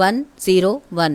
101,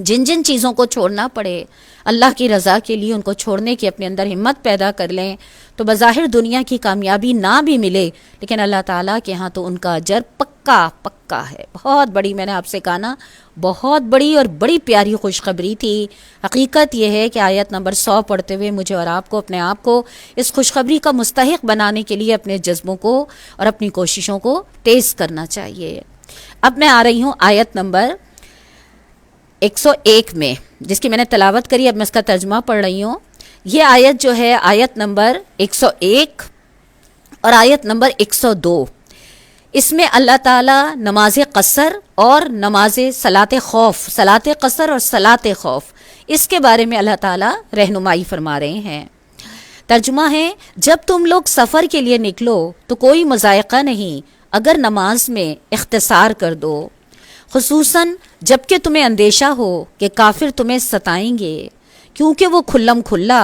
جن جن چیزوں کو چھوڑنا پڑے اللہ کی رضا کے لیے ان کو چھوڑنے کی اپنے اندر ہمت پیدا کر لیں تو بظاہر دنیا کی کامیابی نہ بھی ملے لیکن اللہ تعالیٰ کے ہاں تو ان کا اجر پکا پکا ہے۔ بہت بڑی، میں نے آپ سے کہا نا، بہت بڑی اور بڑی پیاری خوشخبری تھی۔ حقیقت یہ ہے کہ آیت نمبر 100 پڑھتے ہوئے مجھے اور آپ کو اپنے آپ کو اس خوشخبری کا مستحق بنانے کے لیے اپنے جذبوں کو اور اپنی کوششوں کو تیز کرنا چاہیے۔ اب میں آ رہی ہوں آیت نمبر 101 میں، جس کی میں نے تلاوت کری، اب میں اس کا ترجمہ پڑھ رہی ہوں۔ یہ آیت جو ہے آیت نمبر 101 اور آیت نمبر 102، اس میں اللہ تعالیٰ نماز قصر اور نماز صلاۃ خوف، صلاۃ قصر اور صلاۃ خوف، اس کے بارے میں اللہ تعالیٰ رہنمائی فرما رہے ہیں۔ ترجمہ ہے، جب تم لوگ سفر کے لیے نکلو تو کوئی مضائقہ نہیں اگر نماز میں اختصار کر دو، خصوصاً جب کہ تمہیں اندیشہ ہو کہ کافر تمہیں ستائیں گے، کیونکہ وہ کھلم کھلا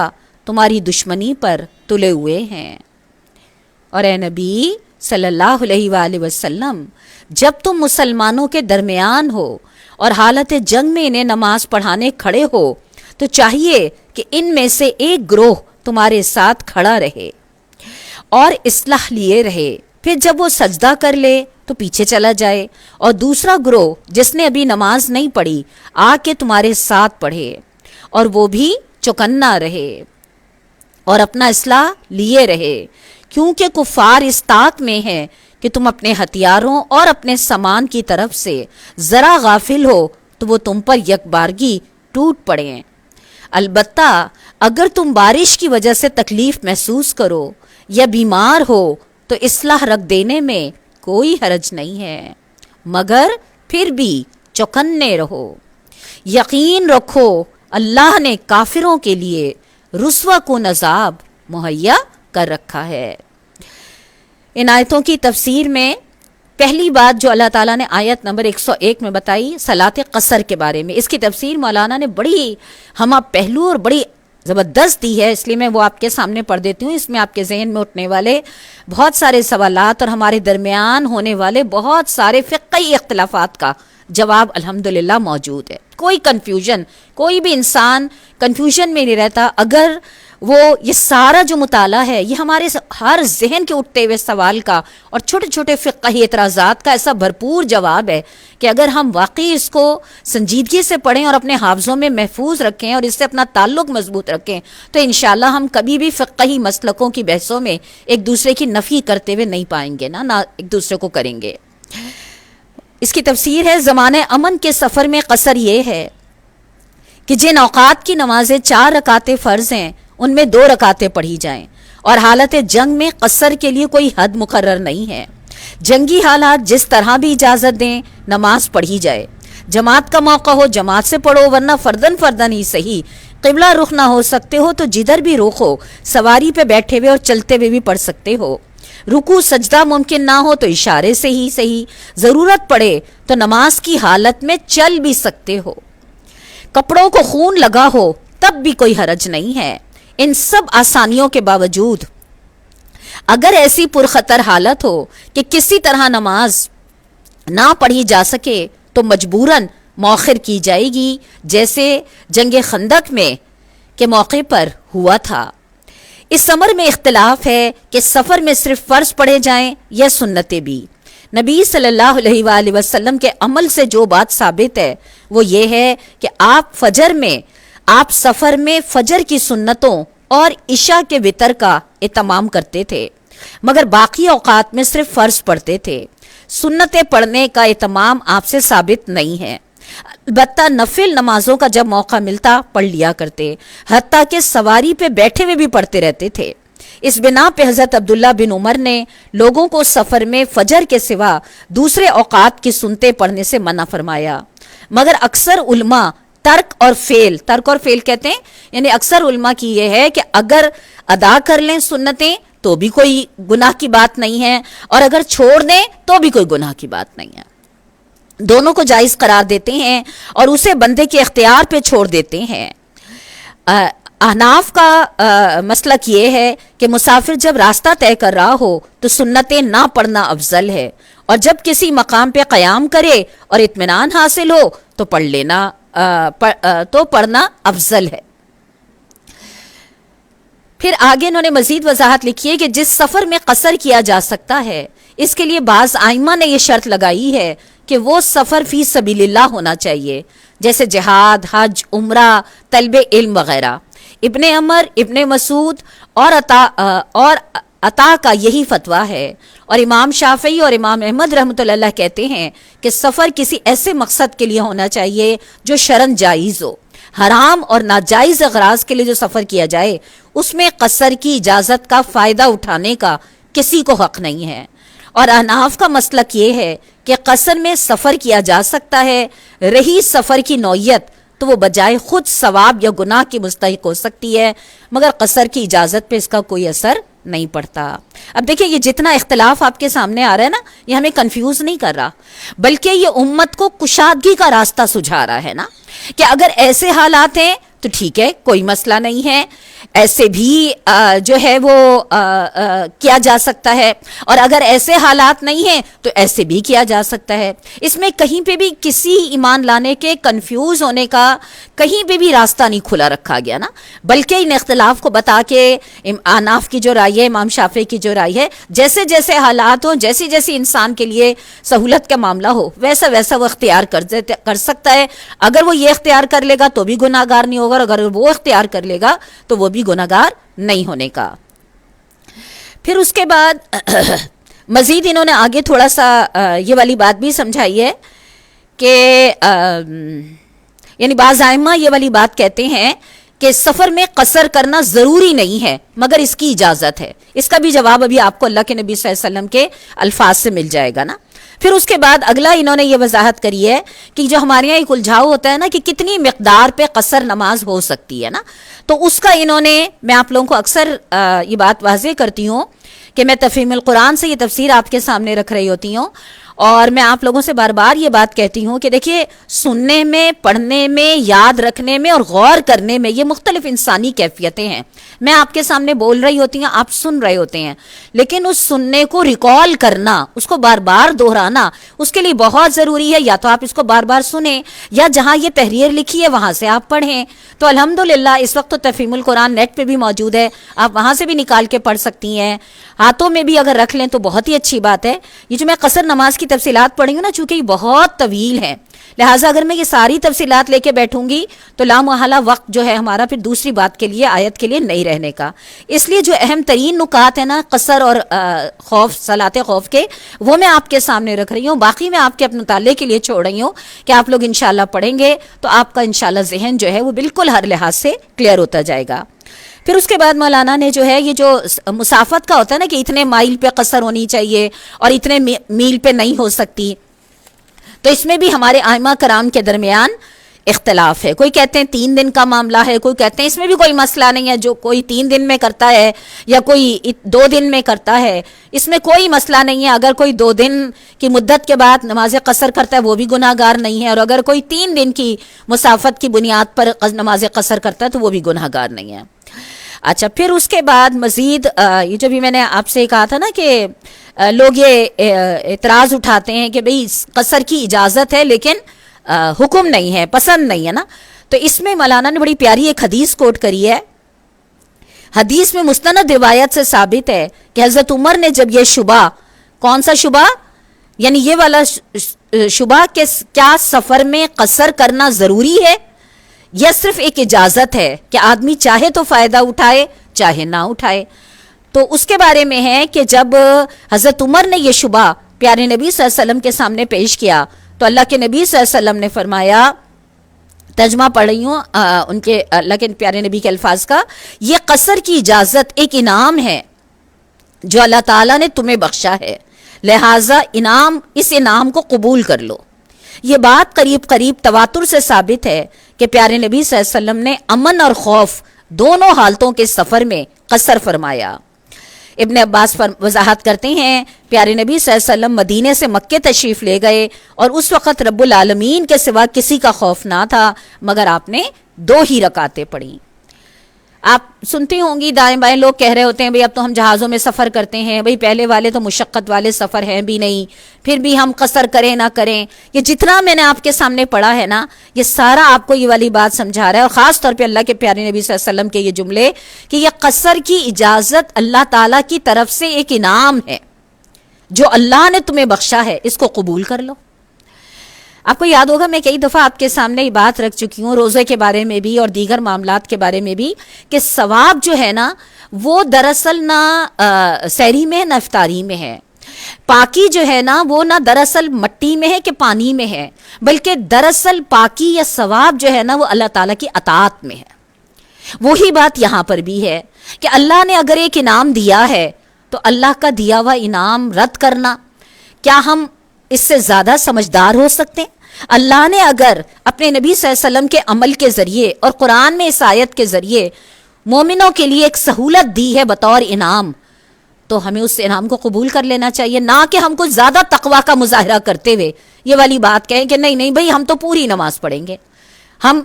تمہاری دشمنی پر تلے ہوئے ہیں۔ اور اے نبی صلی اللہ علیہ وآلہ وسلم، جب تم مسلمانوں کے درمیان ہو اور حالت جنگ میں انہیں نماز پڑھانے کھڑے ہو تو چاہیے کہ ان میں سے ایک گروہ تمہارے ساتھ کھڑا رہے اور اصلاح لیے رہے، پھر جب وہ سجدہ کر لے تو پیچھے چلا جائے، اور دوسرا گروہ جس نے ابھی نماز نہیں پڑھی آ کے تمہارے ساتھ پڑھے اور وہ بھی چوکنا رہے اور اپنا اصلاح لیے رہے، کیونکہ کفار اس طاق میں ہے کہ تم اپنے ہتھیاروں اور اپنے سامان کی طرف سے ذرا غافل ہو تو وہ تم پر یک بارگی ٹوٹ پڑیں۔ البتہ اگر تم بارش کی وجہ سے تکلیف محسوس کرو یا بیمار ہو تو اصلاح رکھ دینے میں کوئی حرج نہیں ہے، مگر پھر بھی چوکنے رہو۔ یقین رکھو اللہ نے کافروں کے لیے رسوا کن عذاب مہیا کر رکھا ہے۔ ان آیتوں کی تفسیر میں پہلی بات جو اللہ تعالیٰ نے آیت نمبر 101 میں بتائی صلاۃ قصر کے بارے میں، اس کی تفسیر مولانا نے بڑی ہمہ پہلو اور بڑی زبردست دی ہے، اس لیے میں وہ آپ کے سامنے پڑھ دیتی ہوں۔ اس میں آپ کے ذہن میں اٹھنے والے بہت سارے سوالات اور ہمارے درمیان ہونے والے بہت سارے فقہی اختلافات کا جواب الحمدللہ موجود ہے۔ کوئی کنفیوژن، کوئی بھی انسان کنفیوژن میں نہیں رہتا اگر وہ یہ سارا جو مطالعہ ہے یہ ہمارے ہر ذہن کے اٹھتے ہوئے سوال کا اور چھوٹے چھوٹے فقہی اعتراضات کا ایسا بھرپور جواب ہے کہ اگر ہم واقعی اس کو سنجیدگی سے پڑھیں اور اپنے حافظوں میں محفوظ رکھیں اور اس سے اپنا تعلق مضبوط رکھیں تو انشاءاللہ ہم کبھی بھی فقہی مسلکوں کی بحثوں میں ایک دوسرے کی نفی کرتے ہوئے نہیں پائیں گے، نہ ایک دوسرے کو کریں گے۔ اس کی تفسیر ہے، زمانہ امن کے سفر میں قصر یہ ہے کہ جن اوقات کی نمازیں 4 رکعتیں فرض ہیں ان میں 2 رکعتیں پڑھی جائیں، اور حالت جنگ میں قصر کے لیے کوئی حد مقرر نہیں ہے۔ جنگی حالات جس طرح بھی اجازت دیں نماز پڑھی جائے، جماعت کا موقع ہو جماعت سے پڑھو، ورنہ فردن فردن ہی صحیح، قبلہ رخ نہ ہو سکتے ہو تو جدھر بھی رخ ہو، سواری پہ بیٹھے ہوئے اور چلتے ہوئے بھی پڑھ سکتے ہو، رکوع سجدہ ممکن نہ ہو تو اشارے سے ہی صحیح، ضرورت پڑے تو نماز کی حالت میں چل بھی سکتے ہو، کپڑوں کو خون لگا ہو تب بھی کوئی حرج نہیں ہے۔ ان سب آسانیوں کے باوجود اگر ایسی پرخطر حالت ہو کہ کسی طرح نماز نہ پڑھی جا سکے تو مجبوراً مؤخر کی جائے گی، جیسے جنگ خندق میں کے موقع پر ہوا تھا۔ اس امر میں اختلاف ہے کہ سفر میں صرف فرض پڑھے جائیں یا سنتیں بھی۔ نبی صلی اللہ علیہ وآلہ وسلم کے عمل سے جو بات ثابت ہے وہ یہ ہے کہ آپ سفر میں فجر کی سنتوں اور عشاء کے وتر کا اہتمام کرتے تھے، مگر باقی اوقات میں صرف فرض پڑھتے تھے۔ سنتیں پڑھنے کا اہتمام آپ سے ثابت نہیں ہے، البتہ نفل نمازوں کا جب موقع ملتا پڑھ لیا کرتے، حتیٰ کہ سواری پہ بیٹھے ہوئے بھی پڑھتے رہتے تھے۔ اس بنا پہ حضرت عبداللہ بن عمر نے لوگوں کو سفر میں فجر کے سوا دوسرے اوقات کی سنتیں پڑھنے سے منع فرمایا، مگر اکثر علماء ترک اور فعل کہتے ہیں، یعنی اکثر علماء کی یہ ہے کہ اگر ادا کر لیں سنتیں تو بھی کوئی گناہ کی بات نہیں ہے، اور اگر چھوڑ دیں تو بھی کوئی گناہ کی بات نہیں ہے، دونوں کو جائز قرار دیتے ہیں اور اسے بندے کے اختیار پہ چھوڑ دیتے ہیں۔ احناف کا مسلک یہ ہے کہ مسافر جب راستہ طے کر رہا ہو تو سنتیں نہ پڑھنا افضل ہے، اور جب کسی مقام پہ قیام کرے اور اطمینان حاصل ہو تو پڑھ لینا تو پڑھنا افضل ہے۔ پھر آگے انہوں نے مزید وضاحت لکھی ہے کہ جس سفر میں قصر کیا جا سکتا ہے اس کے لیے بعض ائمہ نے یہ شرط لگائی ہے کہ وہ سفر فی سبیل اللہ ہونا چاہیے، جیسے جہاد، حج، عمرہ، طلب علم وغیرہ۔ ابن عمر، ابن مسعود اور عطا کا یہی فتویٰ ہے، اور امام شافعی اور امام احمد رحمۃ اللہ کہتے ہیں کہ سفر کسی ایسے مقصد کے لیے ہونا چاہیے جو شرعاً جائز ہو۔ حرام اور ناجائز اغراض کے لیے جو سفر کیا جائے اس میں قصر کی اجازت کا فائدہ اٹھانے کا کسی کو حق نہیں ہے۔ اور احناف کا مسلک یہ ہے کہ قصر میں سفر کیا جا سکتا ہے، رہی سفر کی نوعیت تو وہ بجائے خود ثواب یا گناہ کی مستحق ہو سکتی ہے، مگر قصر کی اجازت پہ اس کا کوئی اثر نہیں پڑتا۔ اب دیکھیں یہ جتنا اختلاف آپ کے سامنے آ رہا ہے نا، یہ ہمیں کنفیوز نہیں کر رہا، بلکہ یہ امت کو کشادگی کا راستہ سجھا رہا ہے نا، کہ اگر ایسے حالات ہیں تو ٹھیک ہے، کوئی مسئلہ نہیں ہے، ایسے بھی جو ہے وہ کیا جا سکتا ہے، اور اگر ایسے حالات نہیں ہیں تو ایسے بھی کیا جا سکتا ہے۔ اس میں کہیں پہ بھی کسی ایمان لانے کے کنفیوز ہونے کا کہیں پہ بھی راستہ نہیں کھلا رکھا گیا نا، بلکہ ان اختلاف کو بتا کے احناف کی جو رائے ہے، امام شافعی کی جو رائے ہے، جیسے جیسے حالات ہوں، جیسی جیسی انسان کے لیے سہولت کا معاملہ ہو، ویسا ویسا وہ اختیار کر سکتا ہے۔ اگر وہ یہ اختیار کر لے گا تو بھی گناہ گار نہیں ہوگا، اور اگر وہ اختیار کر لے گا تو وہ بھی گناہ گار نہیں ہونے کا۔ پھر اس کے بعد مزید انہوں نے آگے تھوڑا سا یہ والی بات بھی سمجھائی ہے کہ یعنی بعض ائمہ یہ والی بات کہتے ہیں کہ سفر میں قصر کرنا ضروری نہیں ہے مگر اس کی اجازت ہے۔ اس کا بھی جواب ابھی آپ کو اللہ کے نبی صلی اللہ علیہ وسلم کے الفاظ سے مل جائے گا نا۔ پھر اس کے بعد اگلا انہوں نے یہ وضاحت کری ہے کہ جو ہمارے یہاں ایک الجھاؤ ہوتا ہے نا کہ کتنی مقدار پہ قصر نماز ہو سکتی ہے نا، تو اس کا انہوں نے، میں آپ لوگوں کو اکثر یہ بات واضح کرتی ہوں کہ میں تفہیم القرآن سے یہ تفسیر آپ کے سامنے رکھ رہی ہوتی ہوں، اور میں آپ لوگوں سے بار بار یہ بات کہتی ہوں کہ دیکھیے، سننے میں، پڑھنے میں، یاد رکھنے میں اور غور کرنے میں یہ مختلف انسانی کیفیتیں ہیں۔ میں آپ کے سامنے بول رہی ہوتی ہوں، آپ سن رہے ہوتے ہیں، لیکن اس سننے کو ریکال کرنا، اس کو بار بار دہرانا، اس کے لیے بہت ضروری ہے۔ یا تو آپ اس کو بار بار سنیں، یا جہاں یہ تحریر لکھی ہے وہاں سے آپ پڑھیں۔ تو الحمدللہ اس وقت تو تفہیم القرآن نیٹ پہ بھی موجود ہے، آپ وہاں سے بھی نکال کے پڑھ سکتی ہیں، ہاتھوں میں بھی اگر رکھ لیں تو بہت ہی اچھی بات ہے۔ یہ جو میں قصر نماز کی تفصیلات پڑھی ہوں نا، چونکہ یہ بہت طویل ہے، لہٰذا اگر میں یہ ساری تفصیلات لے کے بیٹھوں گی تو لامحالہ وقت جو ہے ہمارا پھر دوسری بات کے لیے، آیت کے لیے نہیں رہنے کا۔ اس لیے جو اہم ترین نکات ہیں نا قصر اور خوف، صلاۃ خوف کے، وہ میں آپ کے سامنے رکھ رہی ہوں، باقی میں آپ کے اپنے مطالعے کے لیے چھوڑ رہی ہوں کہ آپ لوگ انشاءاللہ پڑھیں گے تو آپ کا انشاءاللہ ذہن جو ہے وہ بالکل ہر لحاظ سے کلیئر ہوتا جائے گا۔ پھر اس کے بعد مولانا نے جو ہے یہ جو مسافت کا ہوتا ہے نا کہ اتنے مائل پہ قصر ہونی چاہیے اور اتنے میل پہ نہیں ہو سکتی، تو اس میں بھی ہمارے ائمہ کرام کے درمیان اختلاف ہے۔ کوئی کہتے ہیں 3 دن کا معاملہ ہے، کوئی کہتے ہیں اس میں بھی کوئی مسئلہ نہیں ہے، جو کوئی 3 دن میں کرتا ہے یا کوئی 2 دن میں کرتا ہے، اس میں کوئی مسئلہ نہیں ہے۔ اگر کوئی 2 دن کی مدت کے بعد نماز قصر کرتا ہے وہ بھی گناہ گار نہیں ہے، اور اگر کوئی 3 دن کی مسافت کی بنیاد پر نماز قصر کرتا ہے تو وہ بھی گناہ گار نہیں ہے۔ اچھا، پھر اس کے بعد مزید یہ جو بھی میں نے آپ سے کہا تھا نا کہ لوگ یہ اعتراض اٹھاتے ہیں کہ بھئی قصر کی اجازت ہے لیکن حکم نہیں ہے، پسند نہیں ہے نا، تو اس میں مولانا نے بڑی پیاری ایک حدیث کوٹ کری ہے۔ حدیث میں مستند روایت سے ثابت ہے کہ حضرت عمر نے جب یہ شبہ، کون سا شبہ؟ یعنی یہ والا شبہ کہ کیا سفر میں قصر کرنا ضروری ہے یا صرف ایک اجازت ہے کہ آدمی چاہے تو فائدہ اٹھائے چاہے نہ اٹھائے، تو اس کے بارے میں ہے کہ جب حضرت عمر نے یہ شبہ پیارے نبی صلی اللہ علیہ وسلم کے سامنے پیش کیا تو اللہ کے نبی صلی اللہ علیہ وسلم نے فرمایا، ترجمہ پڑھ رہی ہوں ان کے اللہ کے پیارے نبی کے الفاظ کا، یہ قصر کی اجازت ایک انعام ہے جو اللہ تعالیٰ نے تمہیں بخشا ہے، لہٰذا اس انعام کو قبول کر لو۔ یہ بات قریب قریب تواتر سے ثابت ہے کہ پیارے نبی صلی اللہ علیہ وسلم نے امن اور خوف دونوں حالتوں کے سفر میں قصر فرمایا۔ ابن عباس وضاحت کرتے ہیں، پیارے نبی صلی اللہ علیہ وسلم مدینے سے مکے تشریف لے گئے اور اس وقت رب العالمین کے سوا کسی کا خوف نہ تھا، مگر آپ نے 2 ہی رکعتیں پڑھیں۔ آپ سنتی ہوں گی دائیں بائیں لوگ کہہ رہے ہوتے ہیں بھئی اب تو ہم جہازوں میں سفر کرتے ہیں، بھئی پہلے والے تو مشقت والے سفر ہیں بھی نہیں، پھر بھی ہم قصر کریں نہ کریں. یہ جتنا میں نے آپ کے سامنے پڑھا ہے نا، یہ سارا آپ کو یہ والی بات سمجھا رہا ہے، اور خاص طور پہ اللہ کے پیارے نبی صلی اللہ علیہ وسلم کے یہ جملے کہ یہ قصر کی اجازت اللہ تعالیٰ کی طرف سے ایک انعام ہے جو اللہ نے تمہیں بخشا ہے، اس کو قبول کر لو. آپ کو یاد ہوگا میں کئی دفعہ آپ کے سامنے یہ بات رکھ چکی ہوں، روزے کے بارے میں بھی اور دیگر معاملات کے بارے میں بھی، کہ ثواب جو ہے نا وہ دراصل نہ سحری میں نہ افطاری میں ہے. پاکی جو ہے نا وہ نہ دراصل مٹی میں ہے کہ پانی میں ہے، بلکہ دراصل پاکی یا ثواب جو ہے نا وہ اللہ تعالیٰ کی اطاعت میں ہے. وہی بات یہاں پر بھی ہے کہ اللہ نے اگر ایک انعام دیا ہے تو اللہ کا دیا ہوا انعام رد کرنا، کیا ہم اس سے زیادہ سمجھدار ہو سکتے ہیں؟ اللہ نے اگر اپنے نبی صلی اللہ علیہ وسلم کے عمل کے ذریعے اور قرآن میں اس آیت کے ذریعے مومنوں کے لیے ایک سہولت دی ہے بطور انعام، تو ہمیں اس انعام کو قبول کر لینا چاہیے، نہ کہ ہم کچھ زیادہ تقویٰ کا مظاہرہ کرتے ہوئے یہ والی بات کہیں کہ نہیں نہیں بھائی ہم تو پوری نماز پڑھیں گے. ہم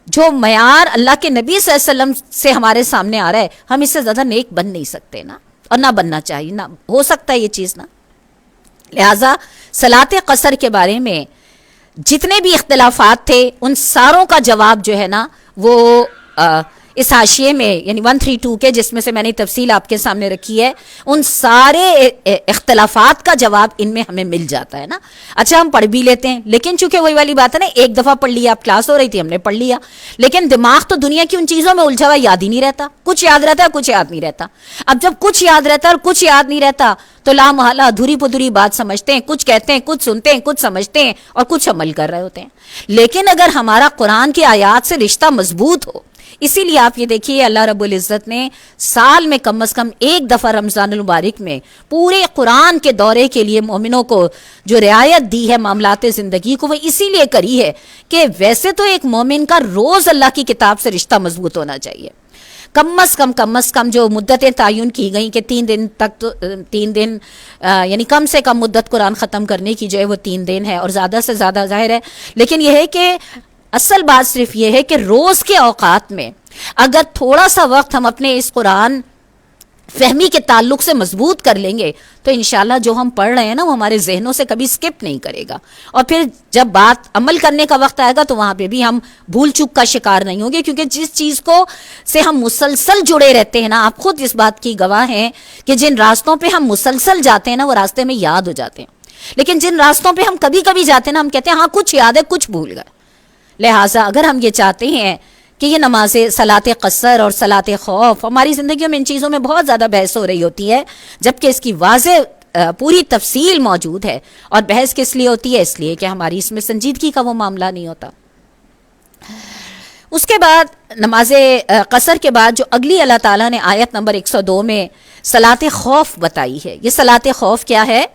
جو معیار اللہ کے نبی صلی اللہ علیہ وسلم سے ہمارے سامنے آ رہا ہے، ہم اس سے زیادہ نیک بن نہیں سکتے نا، اور نہ بننا چاہیے، نہ ہو سکتا ہے یہ چیز نا. لہٰذا صلاۃ قصر کے بارے میں جتنے بھی اختلافات تھے ان ساروں کا جواب جو ہے نا وہ اس حاشیے میں یعنی 132 کے جس میں سے میں نے تفصیل آپ کے سامنے رکھی ہے، ان سارے اختلافات کا جواب ان میں ہمیں مل جاتا ہے نا. اچھا ہم پڑھ بھی لیتے ہیں، لیکن چونکہ وہی والی بات ہے نا، ایک دفعہ پڑھ لیا، آپ کلاس ہو رہی تھی ہم نے پڑھ لیا، لیکن دماغ تو دنیا کی ان چیزوں میں الجھا ہوا یاد ہی نہیں رہتا. کچھ یاد رہتا ہے کچھ یاد نہیں رہتا. اب جب کچھ یاد رہتا ہے اور کچھ یاد نہیں رہتا تو لا محالہ ادھوری پدھوری بات سمجھتے ہیں، کچھ کہتے ہیں، کچھ سنتے ہیں، کچھ سمجھتے ہیں اور کچھ عمل کر رہے ہوتے ہیں. لیکن اگر ہمارا قرآن کی آیات سے رشتہ مضبوط ہو، اسی لیے آپ یہ دیکھیے اللہ رب العزت نے سال میں کم از کم ایک دفعہ رمضان المبارک میں پورے قرآن کے دورے کے لیے مومنوں کو جو رعایت دی ہے معاملات زندگی کو، وہ اسی لیے کری ہے کہ ویسے تو ایک مومن کا روز اللہ کی کتاب سے رشتہ مضبوط ہونا چاہیے. کم از کم جو مدتیں تعین کی گئیں کہ 3 دن تک تو 3 دن یعنی کم سے کم مدت قرآن ختم کرنے کی جو ہے وہ 3 دن ہے، اور زیادہ سے زیادہ ظاہر ہے. لیکن یہ ہے کہ اصل بات صرف یہ ہے کہ روز کے اوقات میں اگر تھوڑا سا وقت ہم اپنے اس قرآن فہمی کے تعلق سے مضبوط کر لیں گے تو انشاءاللہ جو ہم پڑھ رہے ہیں نا وہ ہمارے ذہنوں سے کبھی سکپ نہیں کرے گا، اور پھر جب بات عمل کرنے کا وقت آئے گا تو وہاں پہ بھی ہم بھول چوک کا شکار نہیں ہوں گے. کیونکہ جس چیز کو سے ہم مسلسل جڑے رہتے ہیں نا، آپ خود اس بات کی گواہ ہیں کہ جن راستوں پہ ہم مسلسل جاتے ہیں نا وہ راستے میں یاد ہو جاتے ہیں، لیکن جن راستوں پہ ہم کبھی کبھی جاتے ہیں نا ہم کہتے ہیں ہاں کچھ یاد ہے کچھ بھول گئے. لہٰذا اگر ہم یہ چاہتے ہیں کہ یہ نمازیں صلاۃ قصر اور صلاۃ خوف، ہماری زندگیوں میں ان چیزوں میں بہت زیادہ بحث ہو رہی ہوتی ہے جبکہ اس کی واضح پوری تفصیل موجود ہے. اور بحث کس لیے ہوتی ہے؟ اس لیے کہ ہماری اس میں سنجیدگی کا وہ معاملہ نہیں ہوتا. اس کے بعد نماز قصر کے بعد جو اگلی اللہ تعالیٰ نے آیت نمبر 102 میں صلاۃ خوف بتائی ہے. یہ صلاۃ خوف کیا ہے؟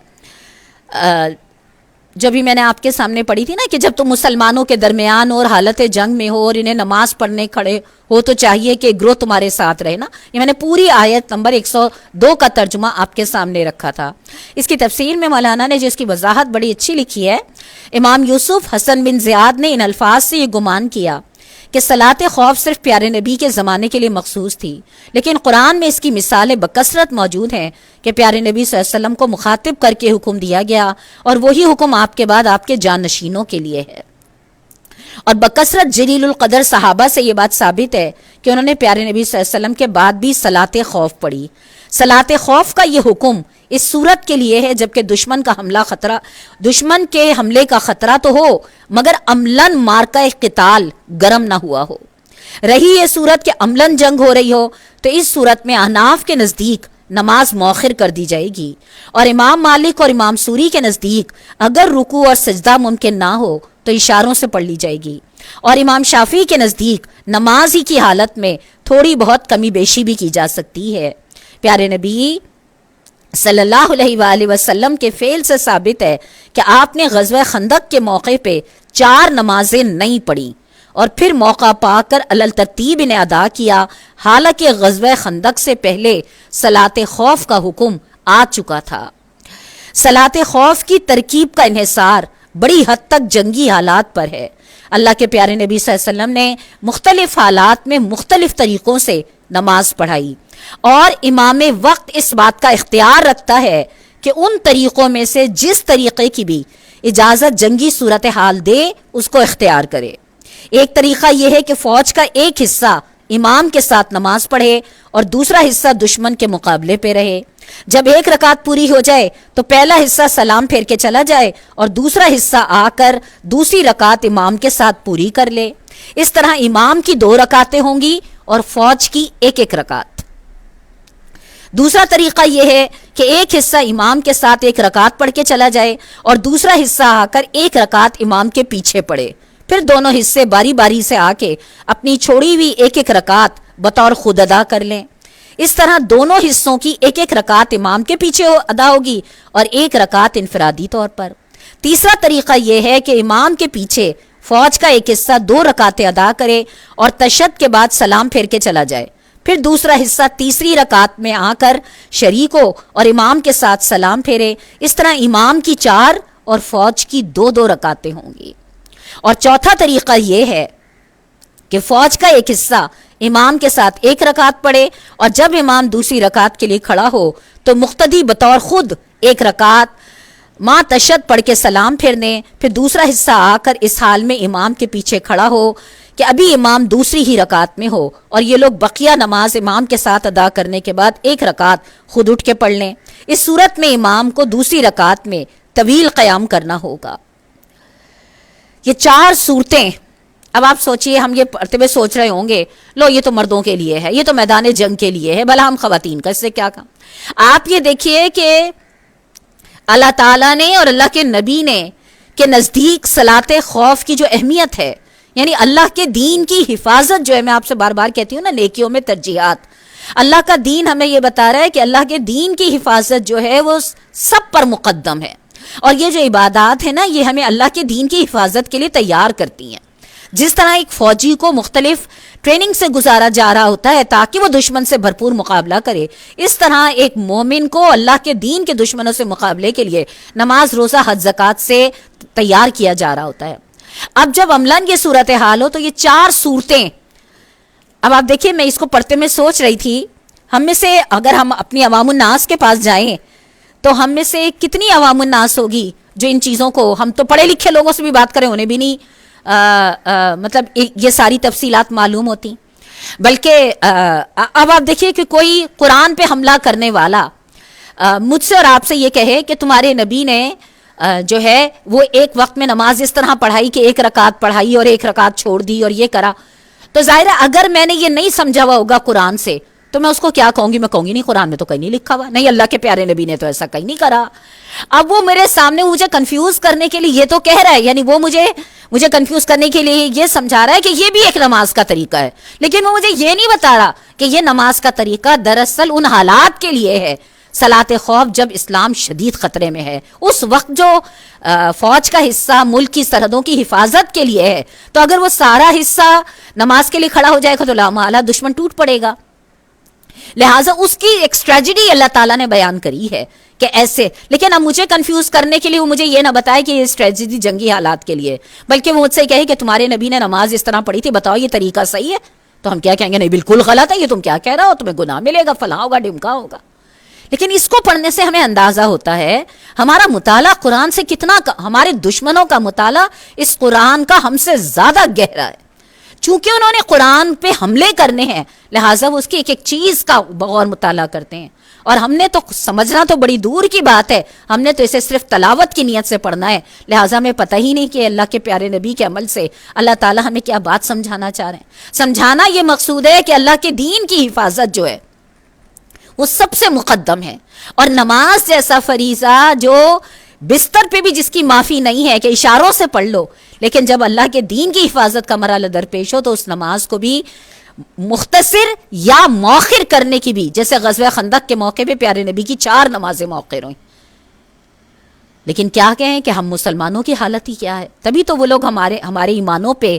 جو بھی میں نے آپ کے سامنے پڑھی تھی نا کہ جب تم مسلمانوں کے درمیان اور حالت جنگ میں ہو اور انہیں نماز پڑھنے کھڑے ہو تو چاہیے کہ گروہ تمہارے ساتھ رہے نا. یہ میں نے پوری آیت نمبر 102 کا ترجمہ آپ کے سامنے رکھا تھا. اس کی تفسیر میں مولانا نے جس کی وضاحت بڑی اچھی لکھی ہے، امام یوسف حسن بن زیاد نے ان الفاظ سے یہ گمان کیا کہ صلاۃ خوف صرف پیارے نبی کے زمانے کے لیے مخصوص تھی، لیکن قرآن میں اس کی مثالیں بکثرت موجود ہیں کہ پیارے نبی صلی اللہ علیہ وسلم کو مخاطب کر کے حکم دیا گیا، اور وہی حکم آپ کے بعد آپ کے جانشینوں کے لیے ہے. اور بکثرت جلیل القدر صحابہ سے یہ بات ثابت ہے کہ انہوں نے پیارے نبی صلی اللہ علیہ وسلم کے بعد بھی صلاۃ خوف پڑھی. صلاۃ خوف کا یہ حکم اس صورت کے لیے ہے جبکہ دشمن کے حملے کا خطرہ تو ہو مگر عملاً مارکہ قتال گرم نہ ہوا ہو. رہی یہ صورت کہ عملاً جنگ ہو رہی ہو تو اس صورت میں احناف کے نزدیک نماز مؤخر کر دی جائے گی، اور امام مالک اور امام سوری کے نزدیک اگر رکوع اور سجدہ ممکن نہ ہو تو اشاروں سے پڑھ لی جائے گی، اور امام شافعی کے نزدیک نماز ہی کی حالت میں تھوڑی بہت کمی بیشی بھی کی جا سکتی ہے. پیارے نبی صلی اللہ علیہ وآلہ وسلم کے فعل سے ثابت ہے کہ آپ نے غزوہ خندق کے موقع پہ 4 نمازیں نہیں پڑھیں اور پھر موقع پا کر علل ترتیب انہیں ادا کیا، حالانکہ غزوہ خندق سے پہلے صلاۃ خوف کا حکم آ چکا تھا. صلاۃ خوف کی ترکیب کا انحصار بڑی حد تک جنگی حالات پر ہے. اللہ کے پیارے نبی صلی اللہ علیہ وسلم نے مختلف حالات میں مختلف طریقوں سے نماز پڑھائی، اور امام وقت اس بات کا اختیار رکھتا ہے کہ ان طریقوں میں سے جس طریقے کی بھی اجازت جنگی صورتحال دے اس کو اختیار کرے۔ ایک طریقہ یہ ہے کہ فوج کا ایک حصہ امام کے ساتھ نماز پڑھے اور دوسرا حصہ دشمن کے مقابلے پہ رہے۔ جب ایک رکعت پوری ہو جائے تو پہلا حصہ سلام پھیر کے چلا جائے اور دوسرا حصہ آ کر دوسری رکعت امام کے ساتھ پوری کر لے۔ اس طرح امام کی 2 رکعتیں ہوں گی اور فوج کی ایک رکعت۔ دوسرا طریقہ یہ ہے کہ ایک حصہ امام کے ساتھ 1 رکعت پڑھ کے چلا جائے اور دوسرا حصہ آ کر 1 رکعت امام کے پیچھے پڑھے، پھر دونوں حصے باری باری سے آ کے اپنی چھوڑی ہوئی 1 رکعت بطور خود ادا کر لیں۔ اس طرح دونوں حصوں کی 1 رکعت امام کے پیچھے ادا ہوگی اور 1 رکعت انفرادی طور پر۔ تیسرا طریقہ یہ ہے کہ امام کے پیچھے فوج کا ایک حصہ 2 رکعتیں ادا کرے اور تشہد کے بعد سلام پھیر کے چلا جائے، پھر دوسرا حصہ تیسری رکعت میں آ کر شریک ہو اور امام کے ساتھ سلام پھیرے۔ اس طرح امام کی 4 اور فوج کی 2 رکعتیں ہوں گی۔ اور چوتھا طریقہ یہ ہے کہ فوج کا ایک حصہ امام کے ساتھ 1 رکعت پڑھے اور جب امام دوسری رکعت کے لیے کھڑا ہو تو مقتدی بطور خود 1 رکعت ماں تشہد پڑھ کے سلام پھیرنے، پھر دوسرا حصہ آ کر اس حال میں امام کے پیچھے کھڑا ہو کہ ابھی امام دوسری ہی رکعت میں ہو، اور یہ لوگ بقیہ نماز امام کے ساتھ ادا کرنے کے بعد 1 رکعت خود اٹھ کے پڑھ لیں۔ اس صورت میں امام کو دوسری رکعت میں طویل قیام کرنا ہوگا۔ یہ 4 صورتیں، اب آپ سوچئے، ہم یہ پڑھتے ہوئے سوچ رہے ہوں گے لو یہ تو مردوں کے لیے ہے، یہ تو میدان جنگ کے لیے ہے، بھلا ہم خواتین کا اس سے کیا کام؟ آپ یہ دیکھیے کہ اللہ تعالیٰ نے اور اللہ کے نبی نے کے نزدیک صلاۃ خوف کی جو اہمیت ہے، یعنی اللہ کے دین کی حفاظت جو ہے، میں آپ سے بار بار کہتی ہوں نا، نیکیوں میں ترجیحات، اللہ کا دین ہمیں یہ بتا رہا ہے کہ اللہ کے دین کی حفاظت جو ہے وہ سب پر مقدم ہے، اور یہ جو عبادات ہے نا، یہ ہمیں اللہ کے دین کی حفاظت کے لیے تیار کرتی ہیں۔ جس طرح ایک فوجی کو مختلف ٹریننگ سے گزارا جا رہا ہوتا ہے تاکہ وہ دشمن سے بھرپور مقابلہ کرے، اس طرح ایک مومن کو اللہ کے دین کے دشمنوں سے مقابلے کے لیے نماز، روزہ، حج، زکوٰۃ سے تیار کیا جا رہا ہوتا ہے۔ اب جب عملاً یہ صورتحال ہو تو یہ 4 صورتیں، اب آپ دیکھیے، میں اس کو پڑھتے میں سوچ رہی تھی، ہم میں سے اگر ہم اپنی عوام الناس کے پاس جائیں تو ہم میں سے کتنی عوام الناس ہوگی جو ان چیزوں کو، ہم تو پڑھے لکھے لوگوں سے بھی بات کریں انہیں بھی نہیں مطلب یہ ساری تفصیلات معلوم ہوتی، بلکہ اب آپ دیکھیے کہ کوئی قرآن پہ حملہ کرنے والا مجھ سے اور آپ سے یہ کہے کہ تمہارے نبی نے جو ہے وہ ایک وقت میں نماز اس طرح پڑھائی کہ 1 رکعت پڑھائی اور 1 رکعت چھوڑ دی اور یہ کرا، تو ظاہر ہے اگر میں نے یہ نہیں سمجھا ہوا ہوگا قرآن سے تو میں اس کو کیا کہوں گی؟ میں کہوں گی نہیں، قرآن میں تو کہیں نہیں لکھا ہوا، نہیں اللہ کے پیارے نبی نے تو ایسا کہیں نہیں کرا۔ اب وہ میرے سامنے مجھے کنفیوز کرنے کے لیے یہ تو کہہ رہا ہے، یعنی وہ مجھے کنفیوز کرنے کے لیے یہ سمجھا رہا ہے کہ یہ بھی ایک نماز کا طریقہ ہے، لیکن وہ مجھے یہ نہیں بتا رہا کہ یہ نماز کا طریقہ دراصل ان حالات کے لیے ہے، صلاۃ خوف، جب اسلام شدید خطرے میں ہے، اس وقت جو فوج کا حصہ ملک کی سرحدوں کی حفاظت کے لیے ہے، تو اگر وہ سارا حصہ نماز کے لیے کھڑا ہو جائے گا تو لامحالہ دشمن ٹوٹ پڑے گا۔ لہٰذا اس کی ایک اسٹریٹجی اللہ تعالیٰ نے بیان کری ہے کہ ایسے، لیکن اب مجھے کنفیوز کرنے کے لیے وہ مجھے یہ نہ بتائے کہ یہ اسٹریٹجی جنگی حالات کے لیے، بلکہ وہ مجھ سے کہے کہ تمہارے نبی نے نماز اس طرح پڑھی تھی، بتاؤ یہ طریقہ صحیح ہے، تو ہم کیا کہیں گے؟ نہیں بالکل غلط ہے، یہ تم کیا کہہ رہا ہو، تمہیں گناہ ملے گا، فلاں ہوگا، ڈمکا ہوگا۔ لیکن اس کو پڑھنے سے ہمیں اندازہ ہوتا ہے ہمارا مطالعہ قرآن سے کتنا، ہمارے دشمنوں کا مطالعہ اس قرآن کا ہم سے زیادہ گہرا ہے۔ چونکہ انہوں نے قرآن پہ حملے کرنے ہیں، لہٰذا وہ اس کی ایک ایک چیز کا بغور مطالعہ کرتے ہیں، اور ہم نے تو سمجھنا تو بڑی دور کی بات ہے، ہم نے تو اسے صرف تلاوت کی نیت سے پڑھنا ہے، لہٰذا ہمیں پتہ ہی نہیں کہ اللہ کے پیارے نبی کے عمل سے اللہ تعالیٰ ہمیں کیا بات سمجھانا چاہ رہے ہیں۔ سمجھانا یہ مقصود ہے کہ اللہ کے دین کی حفاظت جو ہے وہ سب سے مقدم ہے، اور نماز جیسا فریضہ جو بستر پہ بھی جس کی معافی نہیں ہے کہ اشاروں سے پڑھ لو، لیکن جب اللہ کے دین کی حفاظت کا مرحلہ درپیش ہو تو اس نماز کو بھی مختصر یا مؤخر کرنے کی بھی، جیسے غزوہ خندق کے موقع پہ پیارے نبی کی 4 نمازیں مؤخر ہوئیں۔ لیکن کیا کہیں کہ ہم مسلمانوں کی حالت ہی کیا ہے، تبھی تو وہ لوگ ہمارے ایمانوں پہ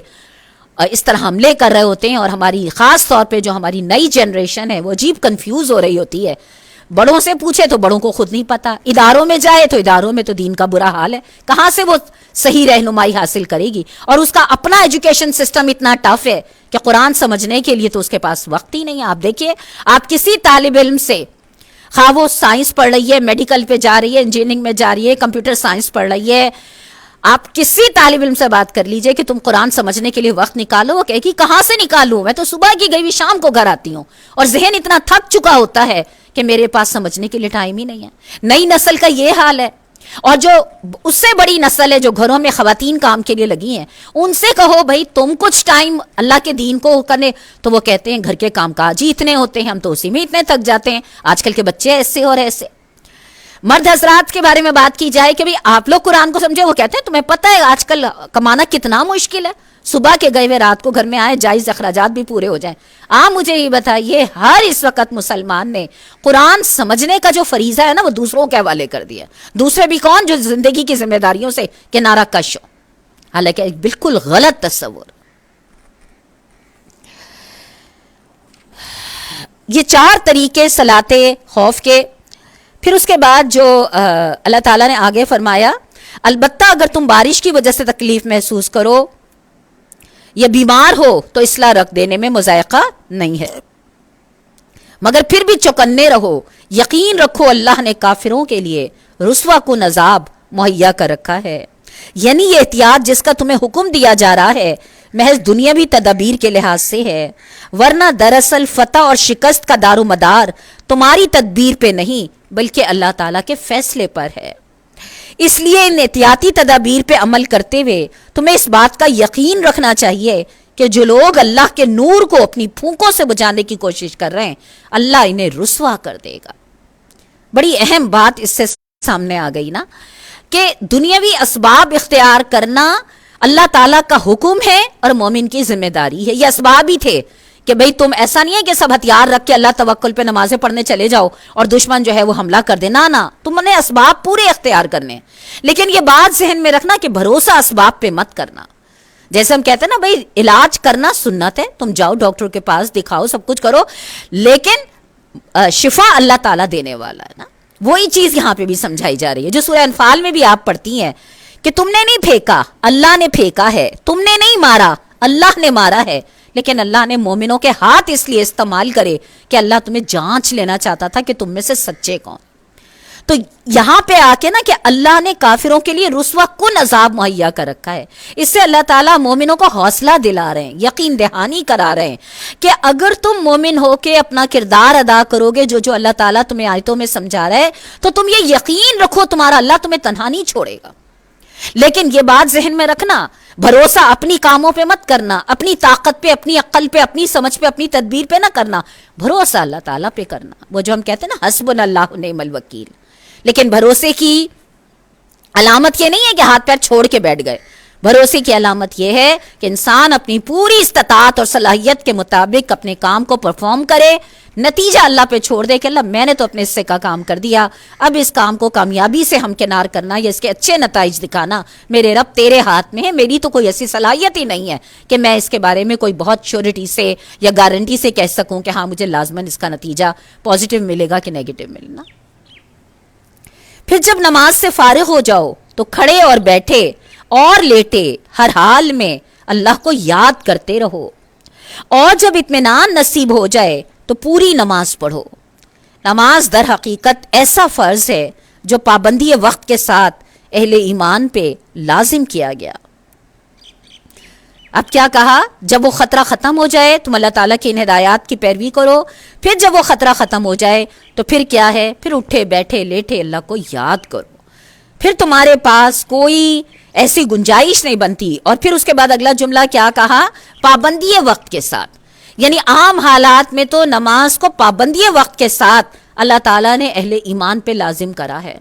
اس طرح حملے کر رہے ہوتے ہیں، اور ہماری خاص طور پہ جو ہماری نئی جنریشن ہے وہ عجیب کنفیوز ہو رہی ہوتی ہے۔ بڑوں سے پوچھے تو بڑوں کو خود نہیں پتا، اداروں میں جائے تو اداروں میں تو دین کا برا حال ہے، کہاں سے وہ صحیح رہنمائی حاصل کرے گی؟ اور اس کا اپنا ایجوکیشن سسٹم اتنا ٹف ہے کہ قرآن سمجھنے کے لیے تو اس کے پاس وقت ہی نہیں ہے۔ آپ دیکھیے، آپ کسی طالب علم سے، خواہ وہ سائنس پڑھ رہی ہے، میڈیکل پہ جا رہی ہے، انجینئرنگ میں جا رہی ہے، کمپیوٹر سائنس پڑھ رہی ہے، آپ کسی طالب علم سے بات کر لیجئے کہ تم قرآن سمجھنے کے لیے وقت نکالو، وہ کہے گی کہاں سے نکالوں، میں تو صبح کی گئی ہوئی شام کو گھر آتی ہوں، اور ذہن اتنا تھک چکا ہوتا ہے کہ میرے پاس سمجھنے کے لیے ٹائم ہی نہیں ہے۔ نئی نسل کا یہ حال ہے، اور جو اس سے بڑی نسل ہے جو گھروں میں خواتین کام کے لیے لگی ہیں، ان سے کہو بھائی تم کچھ ٹائم اللہ کے دین کو کرنے، تو وہ کہتے ہیں گھر کے کام کاج ہی اتنے ہوتے ہیں، ہم تو اسی میں اتنے تھک جاتے ہیں، آج کل کے بچے ایسے اور ایسے۔ مرد حضرات کے بارے میں بات کی جائے کہ بھی آپ لوگ قرآن کو سمجھے، وہ کہتے ہیں تمہیں پتہ ہے آج کل کمانا کتنا مشکل ہے، صبح کے گئے ہوئے رات کو گھر میں آئے، جائز اخراجات بھی پورے ہو جائیں۔ آپ مجھے یہ بتائیے، ہر اس وقت مسلمان نے قرآن سمجھنے کا جو فریضہ ہے نا، وہ دوسروں کے حوالے کر دیا، دوسرے بھی کون جو زندگی کی ذمہ داریوں سے کنارہ کش ہو، حالانکہ ایک بالکل غلط تصور۔ یہ 4 طریقے صلاۃ خوف کے، پھر اس کے بعد جو اللہ تعالیٰ نے آگے فرمایا، البتہ اگر تم بارش کی وجہ سے تکلیف محسوس کرو یا بیمار ہو تو اصلاح رکھ دینے میں مذائقہ نہیں ہے، مگر پھر بھی چوکنے رہو، یقین رکھو اللہ نے کافروں کے لیے رسوا کن عذاب مہیا کر رکھا ہے۔ یعنی یہ احتیاط جس کا تمہیں حکم دیا جا رہا ہے محض دنیاوی تدابیر کے لحاظ سے ہے، ورنہ دراصل فتح اور شکست کا دار و مدار تمہاری تدبیر پہ نہیں بلکہ اللہ تعالیٰ کے فیصلے پر ہے۔ اس لیے ان احتیاطی تدابیر پہ عمل کرتے ہوئے تمہیں اس بات کا یقین رکھنا چاہیے کہ جو لوگ اللہ کے نور کو اپنی پھونکوں سے بجھانے کی کوشش کر رہے ہیں، اللہ انہیں رسوا کر دے گا۔ بڑی اہم بات اس سے سامنے آ گئی نا، کہ دنیاوی اسباب اختیار کرنا اللہ تعالیٰ کا حکم ہے اور مومن کی ذمہ داری ہے۔ یہ اسباب ہی تھے کہ بھئی تم ایسا نہیں ہے کہ سب ہتھیار رکھ کے اللہ توکل پہ نمازیں پڑھنے چلے جاؤ اور دشمن جو ہے وہ حملہ کر دے، نہ تم نے اسباب پورے اختیار کرنے، لیکن یہ بات ذہن میں رکھنا کہ بھروسہ اسباب پہ مت کرنا۔ جیسے ہم کہتے ہیں نا بھئی علاج کرنا سنت ہے، تم جاؤ ڈاکٹر کے پاس دکھاؤ سب کچھ کرو، لیکن شفا اللہ تعالیٰ دینے والا ہے نا۔ وہی چیز یہاں پہ بھی سمجھائی جا رہی ہے جو سورہ انفال میں بھی آپ پڑھتی ہیں کہ تم نے نہیں پھینکا، اللہ نے پھینکا ہے، تم نے نہیں مارا، اللہ نے مارا ہے، لیکن اللہ نے مومنوں کے ہاتھ اس لیے استعمال کرے کہ اللہ تمہیں جانچ لینا چاہتا تھا کہ تم میں سے سچے کون۔ تو یہاں پہ آ کے نا کہ اللہ نے کافروں کے لیے رسوا کن عذاب مہیا کر رکھا ہے، اس سے اللہ تعالیٰ مومنوں کو حوصلہ دلا رہے ہیں، یقین دہانی کرا رہے ہیں کہ اگر تم مومن ہو کے اپنا کردار ادا کرو گے جو اللہ تعالیٰ تمہیں آیتوں میں سمجھا رہا ہے، تو تم یہ یقین رکھو تمہارا اللہ تمہیں تنہا نہیں چھوڑے گا۔ لیکن یہ بات ذہن میں رکھنا، بھروسہ اپنی کاموں پہ مت کرنا، اپنی طاقت پہ، اپنی عقل پہ، اپنی سمجھ پہ، اپنی تدبیر پہ نہ کرنا، بھروسہ اللہ تعالیٰ پہ کرنا۔ وہ جو ہم کہتے ہیں نا حسبنا اللہ نعم الوکیل، لیکن بھروسے کی علامت یہ نہیں ہے کہ ہاتھ پیر چھوڑ کے بیٹھ گئے، بھروسے کی علامت یہ ہے کہ انسان اپنی پوری استطاعت اور صلاحیت کے مطابق اپنے کام کو پرفارم کرے، نتیجہ اللہ پہ چھوڑ دے کہ اللہ میں نے تو اپنے حصے کا کام کر دیا، اب اس کام کو کامیابی سے ہمکنار کرنا یا اس کے اچھے نتائج دکھانا میرے رب تیرے ہاتھ میں ہے، میری تو کوئی ایسی صلاحیت ہی نہیں ہے کہ میں اس کے بارے میں کوئی بہت شیورٹی سے یا گارنٹی سے کہہ سکوں کہ ہاں مجھے لازماً اس کا نتیجہ پازیٹیو ملے گا کہ نیگیٹو ملنا۔ پھر جب نماز سے فارغ ہو جاؤ تو کھڑے اور بیٹھے اور لیٹے ہر حال میں اللہ کو یاد کرتے رہو، اور جب اطمینان نصیب ہو جائے تو پوری نماز پڑھو۔ نماز در حقیقت ایسا فرض ہے جو پابندی وقت کے ساتھ اہل ایمان پہ لازم کیا گیا۔ اب کیا کہا؟ جب وہ خطرہ ختم ہو جائے تم اللہ تعالیٰ کی ان ہدایات کی پیروی کرو، پھر جب وہ خطرہ ختم ہو جائے تو پھر کیا ہے؟ پھر اٹھے بیٹھے لیٹے اللہ کو یاد کرو، پھر تمہارے پاس کوئی ایسی گنجائش نہیں بنتی۔ اور پھر اس کے بعد اگلا جملہ کیا کہا؟ پابندی وقت کے ساتھ، یعنی عام حالات میں تو نماز کو پابندی وقت کے ساتھ اللہ تعالیٰ نے اہل ایمان پہ لازم کرا ہے۔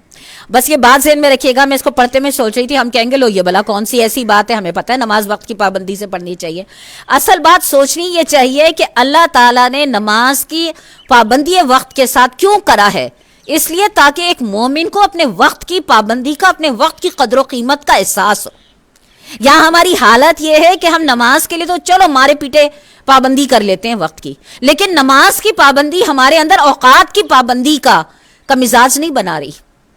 بس یہ بات ذہن میں رکھیے گا، میں اس کو پڑھتے میں سوچ رہی تھی ہم کہیں گے لو یہ بلا کون سی ایسی بات ہے، ہمیں پتہ ہے نماز وقت کی پابندی سے پڑھنی چاہیے۔ اصل بات سوچنی یہ چاہیے کہ اللہ تعالیٰ نے نماز کی پابندی وقت کے ساتھ کیوں کرا ہے؟ اس لیے تاکہ ایک مومن کو اپنے وقت کی پابندی کا، اپنے وقت کی قدر و قیمت کا احساس ہو۔ یہاں ہماری حالت یہ ہے کہ ہم نماز کے لیے تو چلو مارے پیٹے پابندی کر لیتے ہیں وقت کی، لیکن نماز کی پابندی ہمارے اندر اوقات کی پابندی کا مزاج نہیں بنا رہی،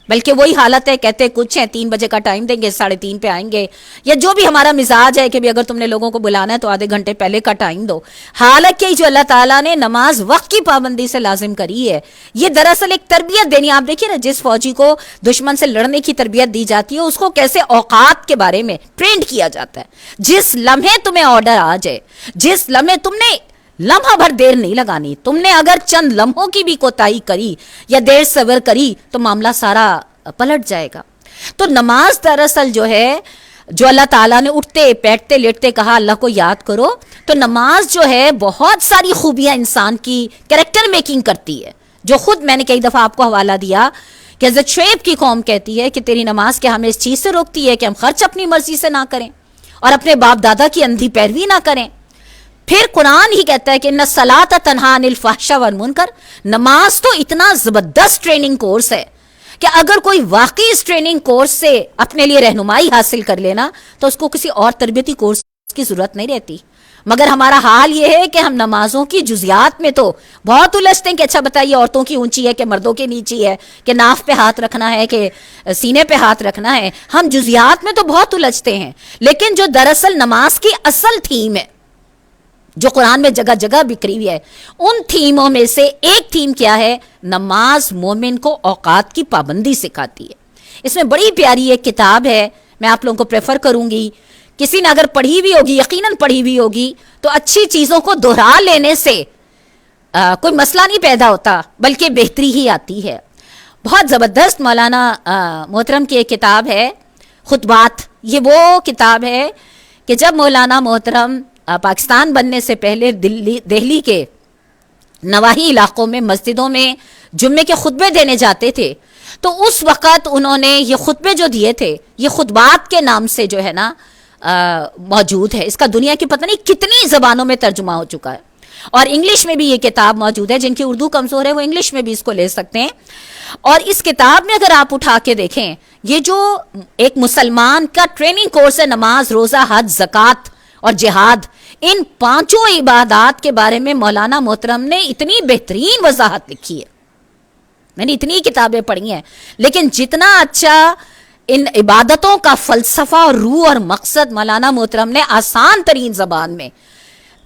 بلکہ وہی حالت ہے، کہتے کچھ ہیں 3 بجے کا ٹائم دیں گے، 3:30 پہ آئیں گے، یا جو بھی ہمارا مزاج ہے کہ بھی اگر تم نے لوگوں کو بلانا ہے تو آدھے گھنٹے پہلے کا ٹائم دو۔ حالانکہ جو اللہ تعالیٰ نے نماز وقت کی پابندی سے لازم کری ہے، یہ دراصل ایک تربیت دینی ہے۔ آپ دیکھیے نا، جس فوجی کو دشمن سے لڑنے کی تربیت دی جاتی ہے، اس کو کیسے اوقات کے بارے میں ٹرینڈ کیا جاتا ہے۔ جس لمحے تمہیں آرڈر آ جائے، جس لمحے تم نے لمحہ بھر دیر نہیں لگانی، تم نے اگر چند لمحوں کی بھی کوتاہی کری یا دیر صبر کری تو معاملہ سارا پلٹ جائے گا۔ تو نماز دراصل جو ہے، جو اللہ تعالیٰ نے اٹھتے بیٹھتے لیٹتے کہا اللہ کو یاد کرو، تو نماز جو ہے بہت ساری خوبیاں انسان کی کریکٹر میکنگ کرتی ہے، جو خود میں نے کئی دفعہ آپ کو حوالہ دیا کہ حضرت شعیب کی قوم کہتی ہے کہ تیری نماز کیا ہمیں اس چیز سے روکتی ہے کہ ہم خرچ اپنی مرضی سے نہ کریں اور اپنے باپ دادا کی اندھی پیروی نہ کریں۔ پھر قرآن ہی کہتا ہے کہ ان الصلاۃ تنہی عن الفحشاء والمنکر، نماز تو اتنا زبردست ٹریننگ کورس ہے کہ اگر کوئی واقعی اس ٹریننگ کورس سے اپنے لیے رہنمائی حاصل کر لینا تو اس کو کسی اور تربیتی کورس کی ضرورت نہیں رہتی۔ مگر ہمارا حال یہ ہے کہ ہم نمازوں کی جزیات میں تو بہت الجھتے ہیں کہ اچھا بتائیے عورتوں کی اونچی ہے کہ مردوں کی نیچی ہے، کہ ناف پہ ہاتھ رکھنا ہے کہ سینے پہ ہاتھ رکھنا ہے، ہم جزیات میں تو بہت الجھتے ہیں۔ لیکن جو دراصل نماز کی اصل تھیم ہے، جو قرآن میں جگہ جگہ بکھری ہوئی ہے، ان تھیموں میں سے ایک تھیم کیا ہے؟ نماز مومن کو اوقات کی پابندی سکھاتی ہے۔ اس میں بڑی پیاری ایک کتاب ہے، میں آپ لوگوں کو پریفر کروں گی، کسی نے اگر پڑھی ہوئی ہوگی، یقیناً پڑھی ہوئی ہوگی، تو اچھی چیزوں کو دہرا لینے سے کوئی مسئلہ نہیں پیدا ہوتا بلکہ بہتری ہی آتی ہے۔ بہت زبردست مولانا محترم کی ایک کتاب ہے خطبات۔ یہ وہ کتاب ہے کہ جب مولانا محترم پاکستان بننے سے پہلے دہلی کے نواحی علاقوں میں مسجدوں میں جمعے کے خطبے دینے جاتے تھے، تو اس وقت انہوں نے یہ خطبے جو دیے تھے، یہ خطبات کے نام سے جو ہے نا موجود ہے۔ اس کا دنیا کی پتہ نہیں کتنی زبانوں میں ترجمہ ہو چکا ہے، اور انگلش میں بھی یہ کتاب موجود ہے۔ جن کی اردو کمزور ہے وہ انگلش میں بھی اس کو لے سکتے ہیں۔ اور اس کتاب میں اگر آپ اٹھا کے دیکھیں، یہ جو ایک مسلمان کا ٹریننگ کورس ہے، نماز، روزہ، حج، زکوٰۃ اور جہاد، ان 5 عبادات کے بارے میں مولانا محترم نے اتنی بہترین وضاحت لکھی ہے۔ میں نے اتنی کتابیں پڑھی ہیں، لیکن جتنا اچھا ان عبادتوں کا فلسفہ اور روح اور مقصد مولانا محترم نے آسان ترین زبان میں